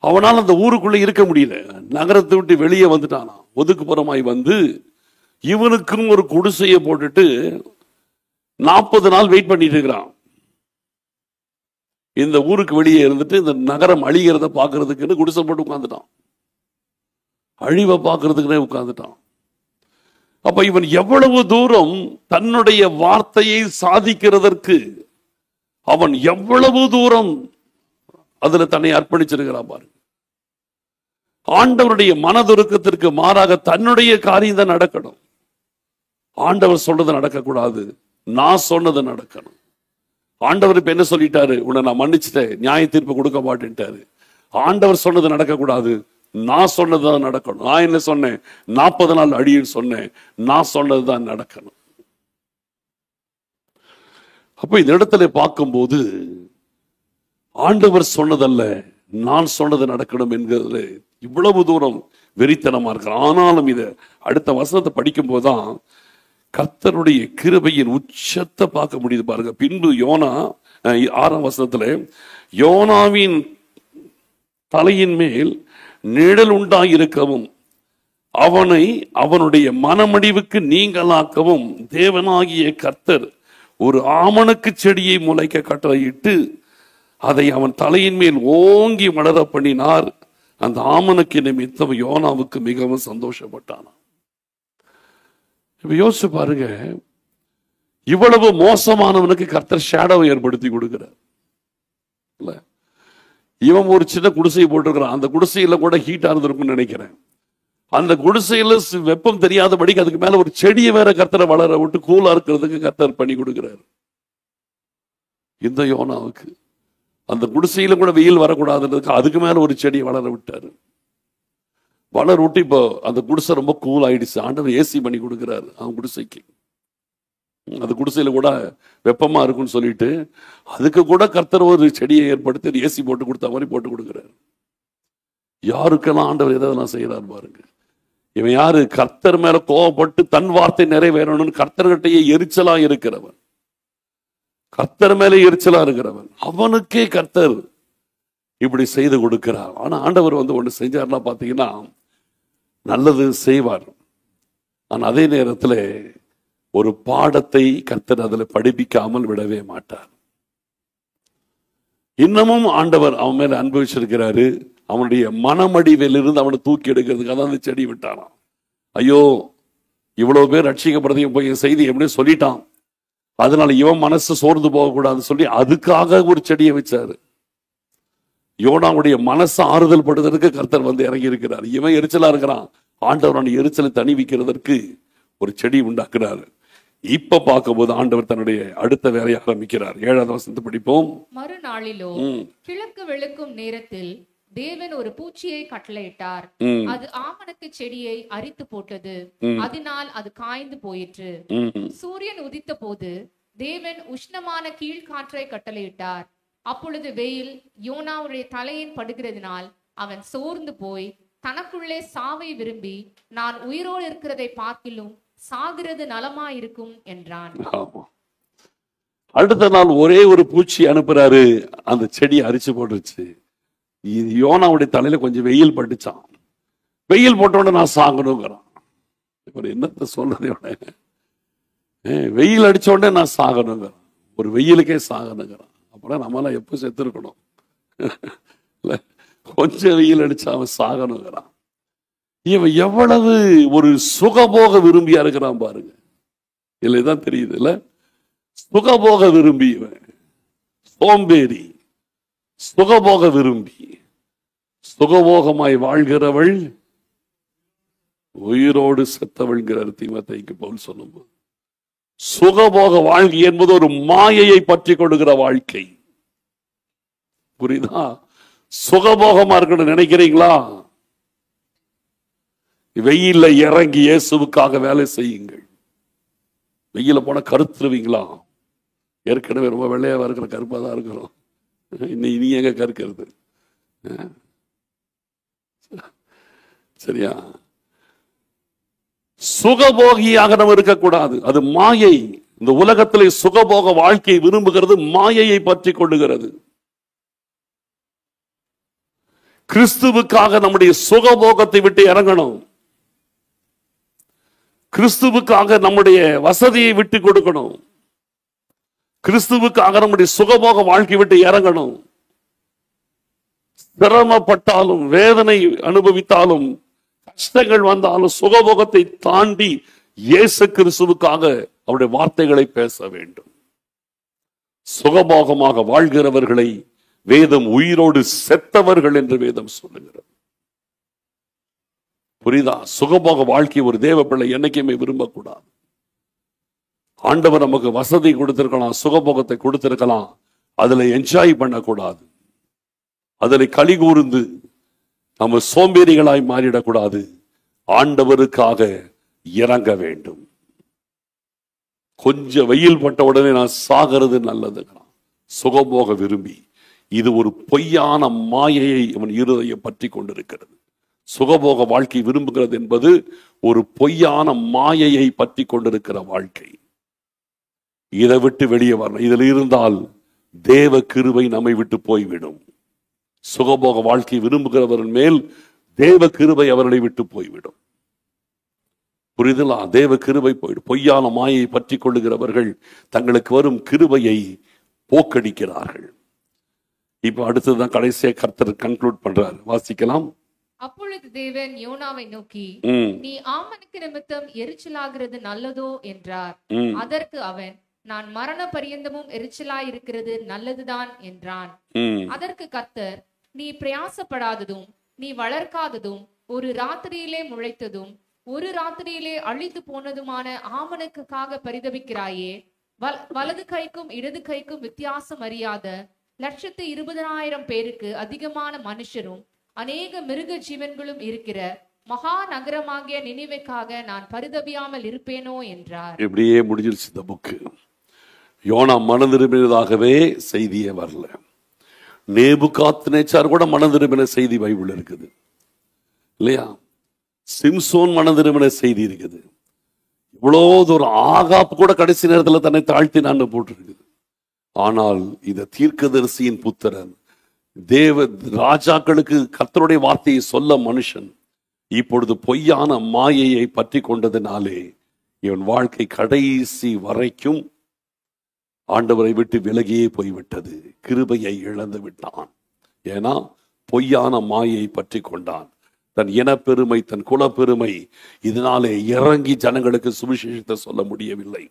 அவனால் அந்த ஊருக்குள்ள இருக்க முடியல. நகரத்தை விட்டு வெளியே வந்துட்டானா, ஒதுக்குப்புறமாய் வந்து இவனுக்கும் ஒரு குடிசையை போட்டுட்டு 40 நாள் வெயிட் பண்ணிட்டு இருக்கிறான். இந்த ஊருக்கு வெளியே இருந்துட்டு இந்த நகரம் அழிகிறத பாக்குறதுக்குன்னு குடிசை போட்டு உட்கார்ந்துட்டான். அழிவை பார்க்கறதுக்குன்னே உட்கார்ந்துட்டான். அப்ப இவன் எவ்வளவு தூரம் தன்னுடைய வார்த்தையை சாதிக்கிறதற்கு அவன் எவ்வளவு தூரம் அதுல தன்னை அர்ப்பணிச்சிருக்கிறான் பாருங்க. ஆண்டவருடைய மனதுருக்கத்திற்கு மாறாக தன்னுடைய காரியம் தான் நடக்கணும். ஆண்டவர் சொல்றது நடக்கக்கூடாது, நான் சொன்னது நடக்கணும். ஆண்டவர் இப்ப என்ன சொல்லிட்டாரு, உன்னை நான் மன்னிச்சுட்டேன், நியாய தீர்ப்பு கொடுக்க மாட்டேன்ட்டாரு. ஆண்டவர் சொன்னது நடக்கக்கூடாது, நான் சொன்னதுதான் நடக்கணும். நான் என்ன சொன்னேன், 40 நாள் அழின்னு சொன்னேன், நான் சொன்னதுதான் நடக்கணும். அப்ப இந்த இடத்துல பார்க்கும்போது ஆண்டவர் சொன்னதல்ல, நான் சொன்னது நடக்கணும் என்கிறது இவ்வளவு தூரம் வெறித்தனமா இருக்கு. ஆனாலும் இத அடுத்த வசனத்தை படிக்கும் போதுதான் கர்த்தருடைய கிருபையின் உச்சத்தை பார்க்க முடியுது பாருங்க. பின்பு யோனா 6ஆம் வசனத்துல, யோனாவின் தலையின் மேல் நிழல் உண்டாயிருக்கவும் அவனை அவனுடைய மனமடிவுக்கு நீங்களாக்கவும் தேவனாகிய கர்த்தர் ஒரு ஆமணக்கு செடியை முளைக்க கட்டளையிட்டு அதை அவன் தலையின் மேல் ஓங்கி வளர பண்ணினார். அந்த ஆமணக்கு நிமித்தம் யோனாவுக்கு மிகவும் சந்தோஷப்பட்டான். இப்ப யோசிச்சு பாருங்க, இவ்வளவு மோசமானவனுக்கு கர்த்தர் ஷேடோவை ஏற்படுத்தி கொடுக்கிறார். இல்ல, இவன் ஒரு சின்ன குடிசையை போட்டிருக்கிறான். அந்த குடிசையில கூட ஹீட்டா இருந்திருக்கும்னு நினைக்கிறேன். அந்த குடிசையில வெப்பம் தெரியாதபடிக்கு அதுக்கு மேல ஒரு செடியை வேற கர்த்தரை வளர விட்டு கூலா இருக்கிறதுக்கு கர்த்தர் பண்ணி கொடுக்கிறார். இந்த யோனாவுக்கு அந்த குடிசையில கூட வெயில் வரக்கூடாதுன்றதுக்கு அதுக்கு மேல ஒரு செடியை வளர விட்டாரு. வளர விட்டு இப்போ அந்த குடிசை ரொம்ப கூல் ஆயிடுச்சு. ஆண்டவர் ஏசி பண்ணி கொடுக்கிறாரு அவன் குடிசைக்கு. அந்த குடிசையில கூட வெப்பமா இருக்குன்னு சொல்லிட்டு அதுக்கு கூட கர்த்தர் ஒரு செடியை ஏற்படுத்தி ஏசி போட்டு கொடுத்த மாதிரி போட்டு கொடுக்கிறாரு. யாருக்கெல்லாம் ஆண்டவர் எதெல்லாம் செய்யறாரு பாருங்க. இவன் யாரு, கர்த்தர் மேல கோவப்பட்டு தன் வார்த்தை நிறைவேறணும்னு கர்த்தர்கிட்டயே எரிச்சலா இருக்கிறவன், கர்த்தர் மேல எரிச்சலா இருக்கிறவன், அவனுக்கே கர்த்தர் இப்படி செய்து கொடுக்கிறார். ஆனா ஆண்டவர் வந்து ஒண்ணு செஞ்சார்னா பாத்தீங்கன்னா, நல்லது செய்வார். ஆனா அதே நேரத்துல ஒரு பாடத்தை கர்த்தர் அதுல படிப்பிக்காமல் விடவே மாட்டார். இன்னமும் ஆண்டவர் அவன் மேல அன்பு வச்சிருக்கிறாரு. அவனுடைய மனமடிவிலிருந்து அவனை தூக்கி எடுக்கிறதுக்காக அந்த செடி விட்டானாம். ஐயோ, இவ்வளவு பேர் ரட்சிக்கப்படுறதையும் போய் செய்தி எப்படியும் சொல்லிட்டான். அதனால இவன் மனசு சோர்ந்து போகக்கூடாதுன்னு சொல்லி அதுக்காக ஒரு செடியை வச்சாரு. யோனாவுடைய மனசு ஆறுதல் படுவதற்கு கர்த்தர் வந்து இறங்கி இருக்கிறார். இவன் எரிச்சலா இருக்கிறான், ஆண்டவர் எரிச்சலை தணிவிக்கிறதற்கு ஒரு செடி உண்டாக்குறாரு. இப்ப பார்க்கும்போது ஆண்டவர் தன்னுடைய அடுத்த வேலையை ஆரம்பிக்கிறார். 7வது வசனத்தை படிப்போம். மறுநாளிலோ கிழக்கு வெளுக்கும் நேரத்தில் தேவன் ஒரு பூச்சியை கட்டளையிட்டார். அது ஆமணக்கு செடியை அரித்து போட்டது. அதனால் அது காய்ந்து போயிற்று. சூரியன் உதித்த போது தேவன் உஷ்ணமான கீழ்காற்றை கட்டளையிட்டார். அப்பொழுது வெயில் யோனாவுடைய தலையின் படுகிறதினால் அவன் சோர்ந்து போய் தனக்குள்ளே சாவை விரும்பி, நான் உயிரோடு இருக்கிறதை பார்க்கிலும் சாகிறது நலமாயிருக்கும் என்றான். அடுத்த நாள் ஒரே ஒரு பூச்சி அனுப்புறாரு, அந்த செடி அரிச்சு போட்டுருச்சு. யோனாவுடைய தலையில கொஞ்சம் வெயில் பட்டுச்சான். வெயில் போட்ட உடனே நான் சாகணுங்கிறான். ஒரு என்னத்தை சொல்றதோட வெயில் அடிச்ச உடனே நான் சாகணுங்கிறான். ஒரு வெயிலுக்கே சாகணுங்கிறான். அப்புறம் நம்மளாம் எப்போ செத்துருக்கணும், கொஞ்சம் வெயில் அடிச்சா அவன் சாகணுங்கிறான். இவன் எவ்வளவு ஒரு சுகபோக விரும்பியா இருக்கிறான் பாருங்க. இதுலதான் தெரியுது இல்ல, சுகபோக விரும்பி, இவன் சோம்பேறி, சுகபோக விரும்பி. சுகபோகமாய் வாழ்கிறவள் உயிரோடு செத்தவள்கிறார் தீமோத்தேயுக்கு பவுல் சொல்லும்போது. சுகபோக வாழ்க்கை என்பது ஒரு மாயையை பற்றி கொடுக்கிற வாழ்க்கை. புரியுதா? சுகபோகமா இருக்கணும் நினைக்கிறீங்களா? வெயில்ல இறங்கி இயேசுவுக்காக வேலை செய்யுங்கள். வெயில போன கருத்துருவீங்களா? ஏற்கனவே ரொம்ப வெள்ளையா இருக்கிற கருப்பா தான் இருக்கிறோம். இனி எங்க கருக்கிறது? சரியா? சுகபோகியாக நம்ம இருக்கக்கூடாது. அது மாயை. இந்த உலகத்திலே சுகபோக வாழ்க்கையை விரும்புகிறது மாயையை பற்றி கொள்ளுகிறது. கிறிஸ்துவுக்காக நம்முடைய சுகபோகத்தை விட்டு இறங்கணும். கிறிஸ்துவுக்காக நம்முடைய வசதியை விட்டு கொடுக்கணும். கிறிஸ்துவுக்காக நம்முடைய சுகபோக வாழ்க்கை விட்டு இறங்கணும். சிரமப்பட்டாலும் வேதனை அனுபவித்தாலும் கஷ்டங்கள் வந்தாலும் சுகபோகத்தை தாண்டி இயேசு கிறிஸ்துவுக்காக அவருடைய வார்த்தைகளை பேச வேண்டும். சுகபோகமாக வாழ்கிறவர்களை வேதம் உயிரோடு செத்தவர்கள் என்று வேதம் சொல்லுகிறது. புரியுதா? சுகபோக வாழ்க்கை ஒரு தேவ பிள்ளை என்னைக்குமே விரும்பக்கூடாது. ஆண்டவர் நமக்கு வசதி கொடுத்திருக்கலாம், சுகபோகத்தை கொடுத்திருக்கலாம், அதுல என்ஜாய் பண்ணக்கூடாது. அதில் களி கூர்ந்து நம்ம சோம்பேறிகளாய் மாறிடக்கூடாது. ஆண்டவருக்காக இறங்க வேண்டும். கொஞ்சம் வெயில் பட்ட உடனே நான் சாகிறது நல்லதுங்கிறான். சுகபோக விரும்பி. இது ஒரு பொய்யான மாயையை அவன் இருதயம் பற்றி கொண்டிருக்கிறது. சுகபோக வாழ்க்கை விரும்புகிறது என்பது ஒரு பொய்யான மாயையை பற்றி கொண்டிருக்கிற வாழ்க்கை. இதை விட்டு வெளியே வரணும். இதில் இருந்தால் தேவ கிருபை நம்மை விட்டு போய்விடும். சுகபோக வாழ்க்கை விரும்புகிறவர்கள் மேல் தேவ கிருபை அவர்களை விட்டு போய்விடும். புரிதலா? தேவ கிருபை போய்விடும். பொய்யான மாயை பற்றி கொள்ளுகிறவர்கள் தங்களுக்கு வரும் கிருபையை போக்கடிக்கிறார்கள். இப்ப அடுத்ததுதான் கடைசியா கர்த்தர் கன்க்ளூட் பண்றார். வாசிக்கலாம். அப்பொழுது தேவன் யோனாவை நோக்கி, நீ ஆமனுக்கு நிமித்தம் எரிச்சலாகிறது நல்லதோ என்றார். அதற்கு அவன், நான் மரண பரியந்தமும் எரிச்சலாய் இருக்கிறது நல்லதுதான் என்றான். அதற்கு கர்த்தர், நீ பிரயாசப்படாததும் நீ வளர்க்காததும் ஒரு ராத்திரியிலே முளைத்ததும் ஒரு ராத்திரியிலே அழித்து போனதுமான ஆமனுக்காக பரிதபிக்கிறாயே. வலது கைக்கும் இடது கைக்கும் வித்தியாசம் அறியாத 120,000 பேருக்கு அதிகமான மனுஷரும் அநேக மிருக ஜீவன்களும் இருக்கிற மகா நகரமாகிய நினிவேக்காக நான் பரிதபியாமல் இருப்பேனோ என்றார். இப்படியே முடிஞ்சிருச்சு இந்த புக்கு. யோனா மனம் திரும்பினதாகவே செய்தியே வரல. நேபுகாத்நேச்சார் கூட மனம் திரும்பின செய்தி பைபிள் இருக்குது இல்லையா? சிம்சோன் மனம் திரும்பின செய்தி இருக்குது. இவ்வளோ தூரம் ஆகாப் கூட கடைசி நேரத்தில் தன்னை தாழ்த்தினான்னு போட்டிருக்குது. ஆனால் இந்த தீர்க்கதரிசியின் புத்திரன், தேவ ராஜாக்களுக்கு கர்த்தருடைய வார்த்தையை சொல்ல மனுஷன் இப்பொழுது பொய்யான மாயையை பற்றி கொண்டதினாலே இவன் வாழ்க்கை கடைசி வரைக்கும் ஆண்டவரை விட்டு விலகியே போய்விட்டது. கிருபையை இழந்து விட்டான். ஏன்னா பொய்யான மாயை பற்றி கொண்டான். தன் இனப்பெருமை, தன் குலப்பெருமை, இதனாலே இறங்கி ஜனங்களுக்கு சுவிசேஷத்தை சொல்ல முடியவில்லை.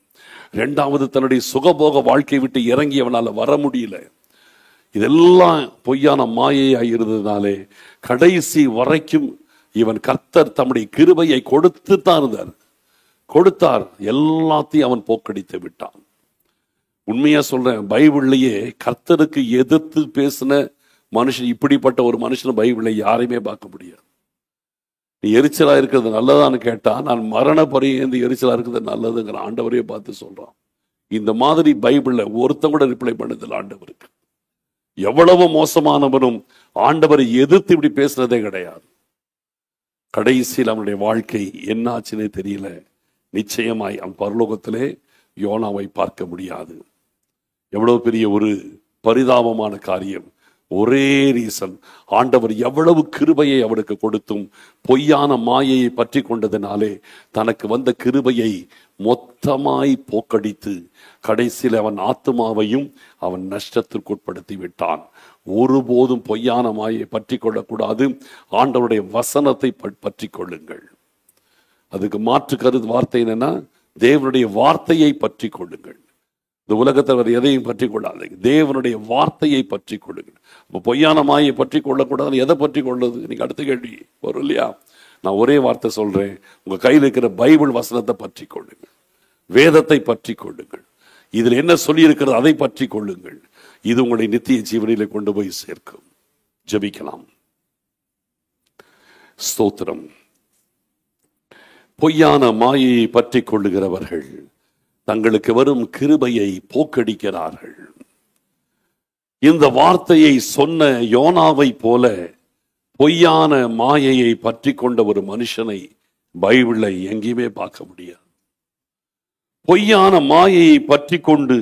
இரண்டாவது, தன்னுடைய சுகபோக வாழ்க்கை விட்டு இறங்கி அவனால் வர முடியல. இதெல்லாம் பொய்யான மாயையாய் இருந்ததுனாலே கடைசி வரைக்கும் இவன் கர்த்தர் தம்முடைய கிருபையை கொடுத்தார், எல்லாத்தையும் அவன் போக்கடித்து விட்டான். உண்மையா சொல்றேன், பைபிள்லயே கர்த்தருக்கு எதிர்த்து பேசின மனுஷன், இப்படிப்பட்ட ஒரு மனுஷன் பைபிளை யாரையுமே பார்க்க முடியாது. நீ எரிச்சலா இருக்கிறது நல்லதான்னு கேட்டா, நான் மரண பரியந்து எரிச்சலா இருக்கிறது நல்லதுங்கிற ஆண்டவரையே பார்த்து சொல்றான். இந்த மாதிரி பைபிள்ல ஒருத்தன் கூட ரிப்ளை பண்ணதில்லை ஆண்டவருக்கு. எவ்வளவு மோசமானவனும் ஆண்டவரை எதிர்த்து இப்படி பேசுறதே கிடையாது. கடைசியில் அவனுடைய வாழ்க்கை என்னாச்சுன்னே தெரியல. நிச்சயமாய் அவன் பரலோகத்திலே யோனாவை பார்க்க முடியாது. எவ்வளவு பெரிய ஒரு பரிதாபமான காரியம். ஒரே ரீசன், ஆண்டவர் எவ்வளவு கிருபையை அவனுக்கு கொடுத்தும் பொய்யான மாயையை பற்றி கொண்டதினாலே தனக்கு வந்த கிருபையை மொத்தமாய் போக்கடித்து கடைசியில் அவன் ஆத்துமாவையும் அவன் நஷ்டத்திற்கு உட்படுத்தி விட்டான். ஒருபோதும் பொய்யான மாயை பற்றி கொள்ளக்கூடாது. ஆண்டவருடைய வசனத்தை பற்றி கொள்ளுங்கள். அதுக்கு மாற்று கருத்து வார்த்தை என்னன்னா, தேவனுடைய வார்த்தையை பற்றி கொள்ளுங்கள். இந்த உலகத்தில் எதையும் பற்றி கொள்ளாதீங்க, தேவனுடைய வார்த்தையை பற்றி கொள்ளுங்கள். இப்போ பொய்யான மாயை பற்றி கொள்ளக்கூடாது. எதை பற்றி கொள்ளுது? நீங்க அடுத்த கேள்வி வரும் இல்லையா? நான் ஒரே வார்த்தை சொல்றேன், உங்க கையில் இருக்கிற பைபிள் வசனத்தை பற்றி கொள்ளுங்கள், வேதத்தை பற்றி கொள்ளுங்கள். இதில் என்ன சொல்லி இருக்கிறது அதை பற்றி கொள்ளுங்கள். இது உங்களை நித்திய ஜீவனிலே கொண்டு போய் சேர்க்கும். ஜெபிக்கலாம். ஸ்தோத்திரம். பொய்யான மாயையை பற்றி கொள்ளுகிறவர்கள் தங்களுக்கு வரும் கிருபையை போக்கடிக்கிறார்கள். இந்த வார்த்தையை சொன்ன யோனாவை போல பொய்யான மாயையை பற்றி கொண்ட ஒரு மனுஷனை பைபிளை எங்கேயுமே பார்க்க முடியாது. பொய்யான மாயையை பற்றி கொண்டு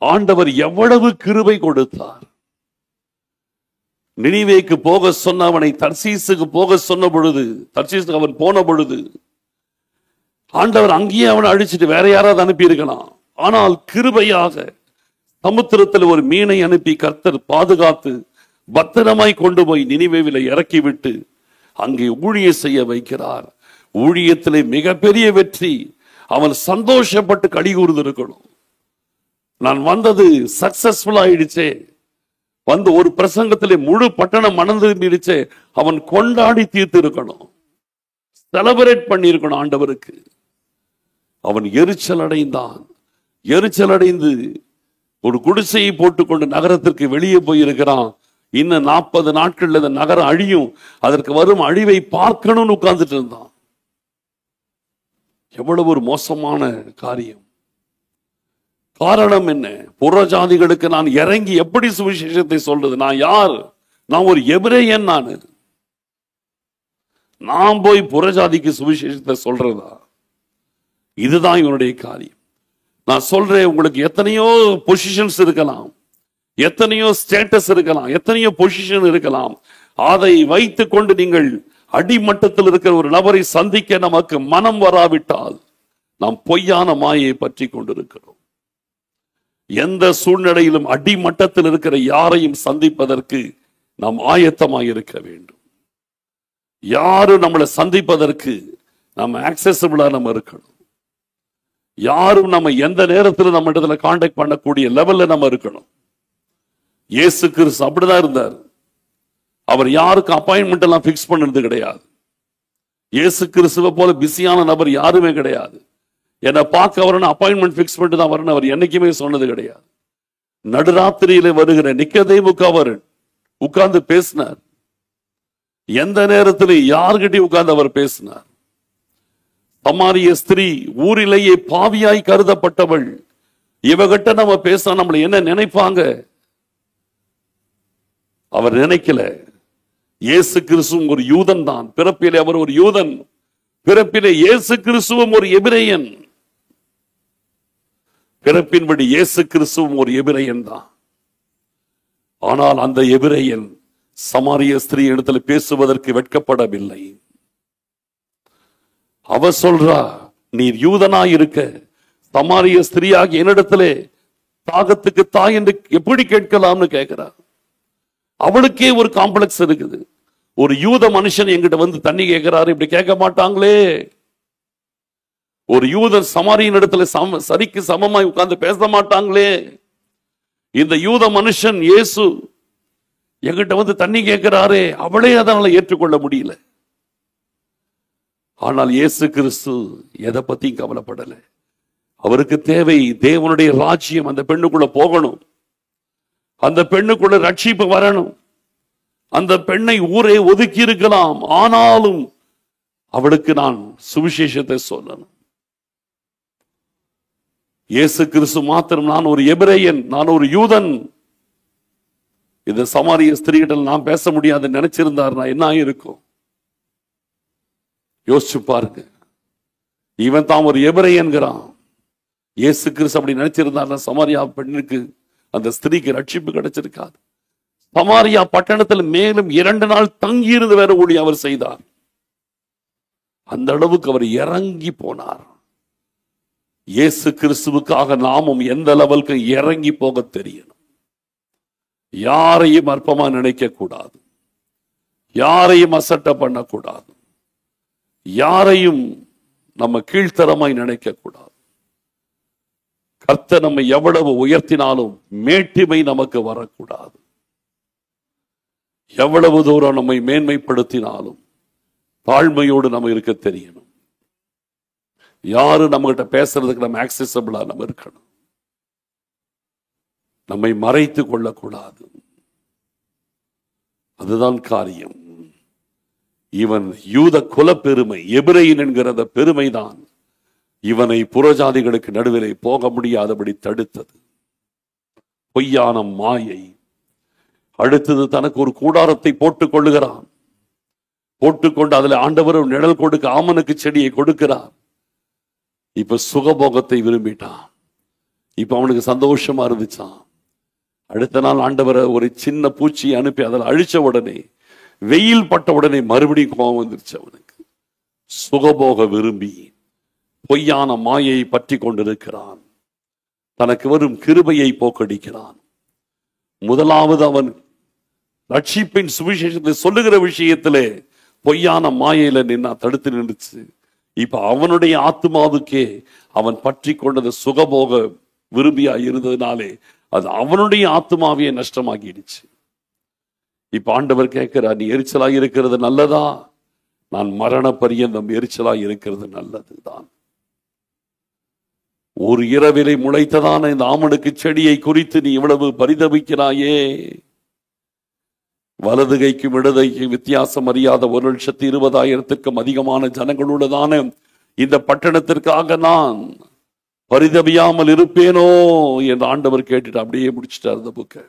ஆண்டவர் எவ்வளவு கிருபை கொடுத்தார். நினிவேக்கு போக சொன்ன அவனை தர்சீசுக்கு போக சொன்ன பொழுது, தர்சீசுக்கு அவன் போன பொழுது ஆண்டவர் அங்கேயே அவனை அழிச்சிட்டு வேற யாராவது அனுப்பி இருக்கலாம். ஆனால் கிருபையாக சமுத்திரத்தில் ஒரு மீனை அனுப்பி கர்த்தர் பாதுகாத்து பத்திரமாய் கொண்டு போய் நினிவேவில இறக்கிவிட்டு அங்கே ஊழியம் செய்ய வைக்கிறார். ஊழியத்திலே மிகப்பெரிய வெற்றி. அவன் சந்தோஷப்பட்டு களி கூர்ந்திருக்கணும். நான் வந்தது சக்சஸ்ஃபுல் ஆயிடுச்சே, வந்து ஒரு பிரசங்கத்திலே முழு பட்டணம் மணந்திருந்துடுச்சே, அவன் கொண்டாடி தீர்த்து இருக்கணும், செலிப்ரேட் பண்ணி இருக்கணும் ஆண்டவருக்கு. அவன் எரிச்சல் அடைந்தான். எரிச்சல் அடைந்து ஒரு குடிசையை போட்டுக்கொண்டு நகரத்திற்கு வெளியே போயிருக்கிறான். இன்னும் 40 நாட்கள்ல இந்த நகரம் அழியும், அதற்கு வரும் அழிவை பார்க்கணும்னு உட்கார்ந்துட்டு இருந்தான். எவ்வளவு ஒரு மோசமான காரியம். காரணம் என்ன? புறஜாதிகளுக்கு நான் இறங்கி எப்படி சுவிசேஷத்தை சொல்றது? நான் யார்? நான் ஒரு எபிரேயன். நான் போய் புறஜாதிக்கு சுவிசேஷத்தை சொல்றதா? இதுதான் இவனுடைய காரியம். நான் சொல்றேன், உங்களுக்கு எத்தனையோ பொசிஷன்ஸ் இருக்கலாம், எத்தனையோ ஸ்டேட்டஸ் இருக்கலாம், எத்தனையோ பொசிஷன் இருக்கலாம். அதை வைத்துக் கொண்டு நீங்கள் அடிமட்டத்தில் இருக்கிற ஒரு நபரை சந்திக்க நமக்கு மனம் வராவிட்டால் நாம் பொய்யான மாயை பற்றி கொண்டிருக்கிறோம். எந்த சூழ்நிலையிலும் அடிமட்டத்தில் இருக்கிற யாரையும் சந்திப்பதற்கு நாம் ஆயத்தமாக இருக்க வேண்டும். யாரும் நம்மளை சந்திப்பதற்கு நம்ம ஆக்சசிபிளா நம்ம இருக்கணும். யாரும் நம்ம எந்த நேரத்தில் நம்ம இடத்துல கான்டாக்ட் பண்ணக்கூடிய லெவல்ல நம்ம இருக்கணும். இயேசு கிறிஸ்து அப்படிதான் இருந்தார். அவர் யாருக்கும் அப்பாயின்மெண்ட் எல்லாம் பிக்ஸ் பண்ணது கிடையாது. இயேசு கிறிஸ்துவை போல பிஸியான நபர் யாருமே கிடையாது. என்னை பார்க்க வரணும், அப்பாயின்மெண்ட் பிக்ஸ் பண்ணிட்டு தான் வரணும் அவர் என்னைக்குமே சொன்னது கிடையாது. நடுராத்திரியில வருகிற நிக்கதேமுக்கு அவர் உட்கார்ந்து பேசினார். எந்த நேரத்தில் யார்கிட்டயும் உட்கார்ந்து அவர் பேசினார். சமாரிய ஸ்திரீ ஊரிலேயே பாவியாய் கருதப்பட்டவள், இவகிட்ட நம்ம பேச நம்மளை என்ன நினைப்பாங்க? அவர் நினைக்கல. இயேசு கிறிஸ்துவும் ஒரு யூதன் தான். பிறப்பிலே அவர் ஒரு யூதன், பிறப்பிலே இயேசு கிறிஸ்துவும் ஒரு எபிரேயன். பிறப்பின்படி இயேசு கிறிஸ்துவும் ஒரு எபிரேயன் தான். ஆனால் அந்த எபிரேயன் சமாரிய ஸ்திரீ இடத்துல பேசுவதற்கு வெட்கப்படவில்லை. அவ சொல்றா, நீர் யூதனாய் இருக்க சமாரிய ஸ்திரீயாகி என்னிடத்திலே தாகத்துக்கு தாய் என்று எப்படி கேட்கலாம்னு கேட்கிறார். அவளுக்கே ஒரு காம்ப்ளெக்ஸ் இருக்குது. ஒரு யூத மனுஷன் என்கிட்ட வந்து தண்ணி கேட்கிறாரு, இப்படி கேட்க மாட்டாங்களே. ஒரு யூதர் சமாரியின் இடத்துல சரிக்கு சமமாய் உட்கார்ந்து பேச மாட்டாங்களே. இந்த யூத மனுஷன் இயேசு என்கிட்ட வந்து தண்ணி கேட்கிறாரே, அவளே அதனால ஏற்றுக்கொள்ள முடியல. ஆனால் இயேசு கிறிஸ்து எதை பத்தியும் கவலைப்படல. அவருக்கு தேவை தேவனுடைய ராஜ்யம் அந்த பெண்ணுக்குள்ள போகணும், அந்த பெண்ணுக்குள்ள ரட்சிப்பு வரணும். அந்த பெண்ணை ஊரே ஒதுக்கி இருக்கலாம், ஆனாலும் அவளுக்கு நான் சுவிசேஷத்தை சொல்லணும். இயேசு கிறிஸ்து மாத்திரம், நான் ஒரு எபிரேயன், நான் ஒரு யூதன், இந்த சமாரிய ஸ்திரீகிட்ட நான் பேச முடியாது நினைச்சிருந்தார், நான் என்ன இருக்கும்? யோசிச்சு பாருங்க. இவன் தான் ஒரு எபிரேயன்கிறான். இயேசு கிறிஸ்து அப்படி நினைச்சிருந்தார், சமாரியா பெண்ணுக்கு, அந்த ஸ்திரீக்கு ரட்சிப்பு கிடைச்சிருக்காது. சமாரியா பட்டணத்தில் மேலும் 2 நாள் தங்கியிருந்து வேற ஊழியம் அவர் செய்தார். அந்த அளவுக்கு அவர் இறங்கி போனார். இயேசு கிறிஸ்துவுக்காக நாமும் எந்த லெவலுக்கு இறங்கி போக தெரியணும். யாரையும் அற்பமா நினைக்க கூடாது, யாரையும் அசட்டை பண்ணக்கூடாது, யாரையும் நம்ம கீழ்த்தரமாய் நினைக்க கூடாது. கர்த்தர் நம்மை எவ்வளவு உயர்த்தினாலும் மேட்டிமை நமக்கு வரக்கூடாது. எவ்வளவு தூரம் நம்மை மேன்மைப்படுத்தினாலும் தாழ்மையோடு நம்ம இருக்க தெரியணும். யாரு நம்ம கிட்ட பேசுறதுக்கு நம்ம ஆக்சசபிளா நம்ம இருக்கணும். நம்மை மறைத்து கொள்ளக்கூடாது. அதுதான் காரியம். இவன் யூத குல பெருமை, எபிரேயன் என்கிற அந்த பெருமைதான் இவனை புறஜாதிகளுக்கு நடுவிலே போக முடியாதபடி தடுத்தது. பொய்யான மாயை. அடுத்தது தனக்கு ஒரு கூடாரத்தை போட்டுக் கொள்ளுகிறான். போட்டுக்கொண்டு அதுல ஆண்டவர் நிழல் கொடுக்க ஆமனுக்கு செடியை கொடுக்கிறார். இப்ப சுகபோகத்தை விரும்பிட்டான். இப்ப அவனுக்கு சந்தோஷமா இருந்துச்சான். அடுத்த நாள் ஆண்டவரை ஒரு சின்ன பூச்சியை அனுப்பி அதில் அழிச்ச உடனே, வெயில் பட்ட உடனே மறுபடியும் கோபம் வந்துருச்சு அவனுக்கு. சுகபோக விரும்பி பொய்யான மாயை பற்றி கொண்டிருக்கிறான். தனக்கு வரும் கிருபையை போக்கடிக்கிறான். முதலாவது அவன் ரட்சிப்பின் சுவிசேஷத்தை சொல்லுகிற விஷயத்திலே பொய்யான மாயையில நின்னா தடுத்து நின்றுச்சு. இப்ப அவனுடைய ஆத்மாவுக்கே அவன் பற்றி கொண்டது சுகபோக விரும்பியா இருந்ததுனாலே அது அவனுடைய ஆத்மாவையே நஷ்டமாகிடுச்சு. இப்ப ஆண்டவர் கேட்கிறார், நீ எரிச்சலாக இருக்கிறது நல்லதா? நான் மரண பரியந்தம் எரிச்சலாக இருக்கிறது நல்லதுதான். ஒரு இரவிலை முளைத்ததான இந்த ஆமனுக்கு செடியை குறித்து நீ இவ்வளவு பரிதபிக்கிறாயே. வலது கைக்கும் இடதைக்கும் வித்தியாசம் அறியாத 1,20,000 அதிகமான ஜனங்களுள்ளதான இந்த பட்டணத்திற்காக நான் பரிதபியாமல் இருப்பேனோ என்று ஆண்டவர் கேட்டுட்டு அப்படியே முடிச்சிட்டார் அந்த புக்கை.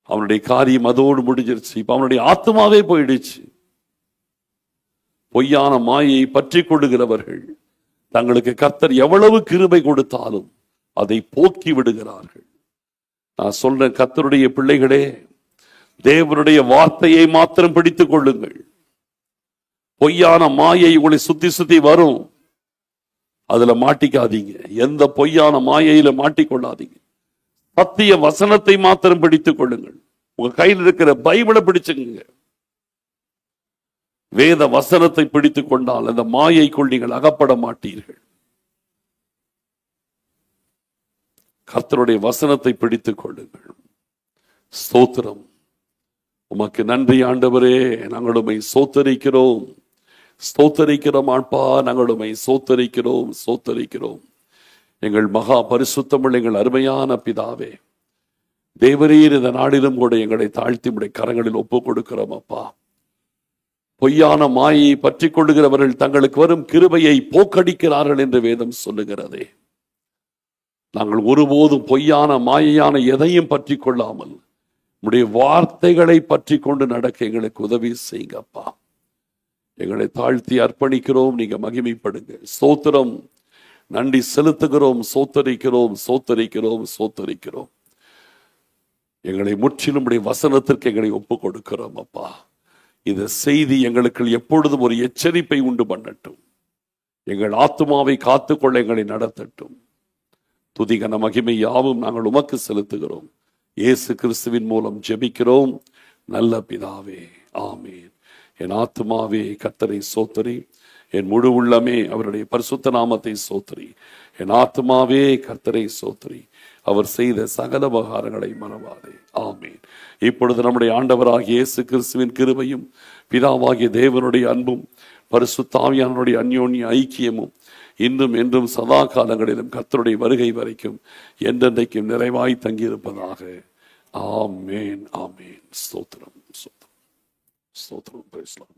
அவனுடைய காரியம் அதோடு முடிஞ்சிருச்சு. இப்ப அவனுடைய ஆத்மாவே போயிடுச்சு. பொய்யான மாயை பற்றி கொள்ளுகிறவர்கள் தங்களுக்கு கர்த்தர் எவ்வளவு கிருபை கொடுத்தாலும் அதை போக்கி விடுகிறார்கள். நான் சொல்றேன், கர்த்தருடைய பிள்ளைகளே, தேவனுடைய வார்த்தையை மாத்திரம் பிடித்துக் கொள்ளுங்கள். பொய்யான மாயை உங்களை சுத்தி சுத்தி வரும், அதுல மாட்டிக்காதீங்க. எந்த பொய்யான மாயையில மாட்டிக்கொள்ளாதீங்க. சத்திய வசனத்தை மாத்திரம் பிடித்துக் கொள்ளுங்கள். உங்க கையில் இருக்கிற பைபிளை பிடிச்சுங்க. வேத வசனத்தை பிடித்துக் கொண்டால் அந்த மாயைக்குள் நீங்கள் அகப்பட மாட்டீர்கள். கர்த்தருடைய வசனத்தை பிடித்துக் கொள்ளுங்கள். ஸ்தோத்திரம். உமக்கு நன்றி ஆண்டவரே, நாங்கள் உம்மை ஸ்தோத்தரிக்கிறோம். ஸ்தோத்தரிக்கிறோம் ஆட்பா, நாங்கள் உம்மை ஸ்தோத்தரிக்கிறோம், ஸ்தோத்தரிக்கிறோம். எங்கள் மகா பரிசுத்தமுள்ள எங்கள் அருமையான பிதாவே, தேவரீர் இந்த நாளிலும் கூட எங்களை தாழ்த்தி உடைய கரங்களில் ஒப்புக் கொடுக்கிறோம் அப்பா. பொய்யான மாயை பற்றி கொள்ளுகிறவர்கள் தங்களுக்கு வரும் கிருபையை போக்கடிக்கிறார்கள் என்று வேதம் சொல்லுகிறதே. நாங்கள் ஒருபோதும் பொய்யான மாயையான எதையும் பற்றி கொள்ளாமல் உடைய வார்த்தைகளை பற்றி கொண்டு நடக்க எங்களுக்கு உதவி செய்யுங்கப்பா. எங்களை தாழ்த்தி அர்ப்பணிக்கிறோம். நீங்க மகிமைப்படுங்க. ஸ்தோத்திரம், நன்றி செலுத்துகிறோம். சோத்தரிக்கிறோம், சோத்தரிக்கிறோம், சோத்தரிக்கிறோம். எங்களை முற்றிலும் உடைய வசனத்திற்கு எங்களை ஒப்புக் கொடுக்கிறோம் அப்பா. இந்த செய்தி எங்களுக்கு எப்பொழுதும் ஒரு எச்சரிப்பை உண்டு பண்ணட்டும். எங்கள் ஆத்துமாவை காத்துக்கொள்ள எங்களை நடத்தட்டும். துதிகன மகிமை யாவும் நாங்கள் உமக்கு செலுத்துகிறோம். இயேசு கிறிஸ்துவின் மூலம் ஜெபிக்கிறோம் நல்ல பிதாவே, ஆமேன். என் ஆத்துமாவே கர்த்தரை சோத்தரி, என் முழு உள்ளமே அவருடைய பரிசுத்த நாமத்தை சோத்தரி. என் ஆத்துமாவே கர்த்தரை சோத்தரி, அவர் செய்த சகல உபகாரங்களை மறவாதே. ஆமேன். இப்பொழுது நம்முடைய ஆண்டவராகிய இயேசு கிறிஸ்துவின் கிருபையும் பிதாவாகிய தேவனுடைய அன்பும் பரிசுத்த ஆவியானவருடைய அந்யோன்ய ஐக்கியமும் இன்றும் என்றும் சதா காலங்களிலும் கர்த்தருடைய வருகை வரைக்கும் என்றென்றைக்கும் நிறைவாய் தங்கியிருப்பதாக. ஆமேன், ஆமேன். ஸ்தோத்திரம், ஸ்தோத்திரம், ஸ்தோத்திரம். Praise the Lord.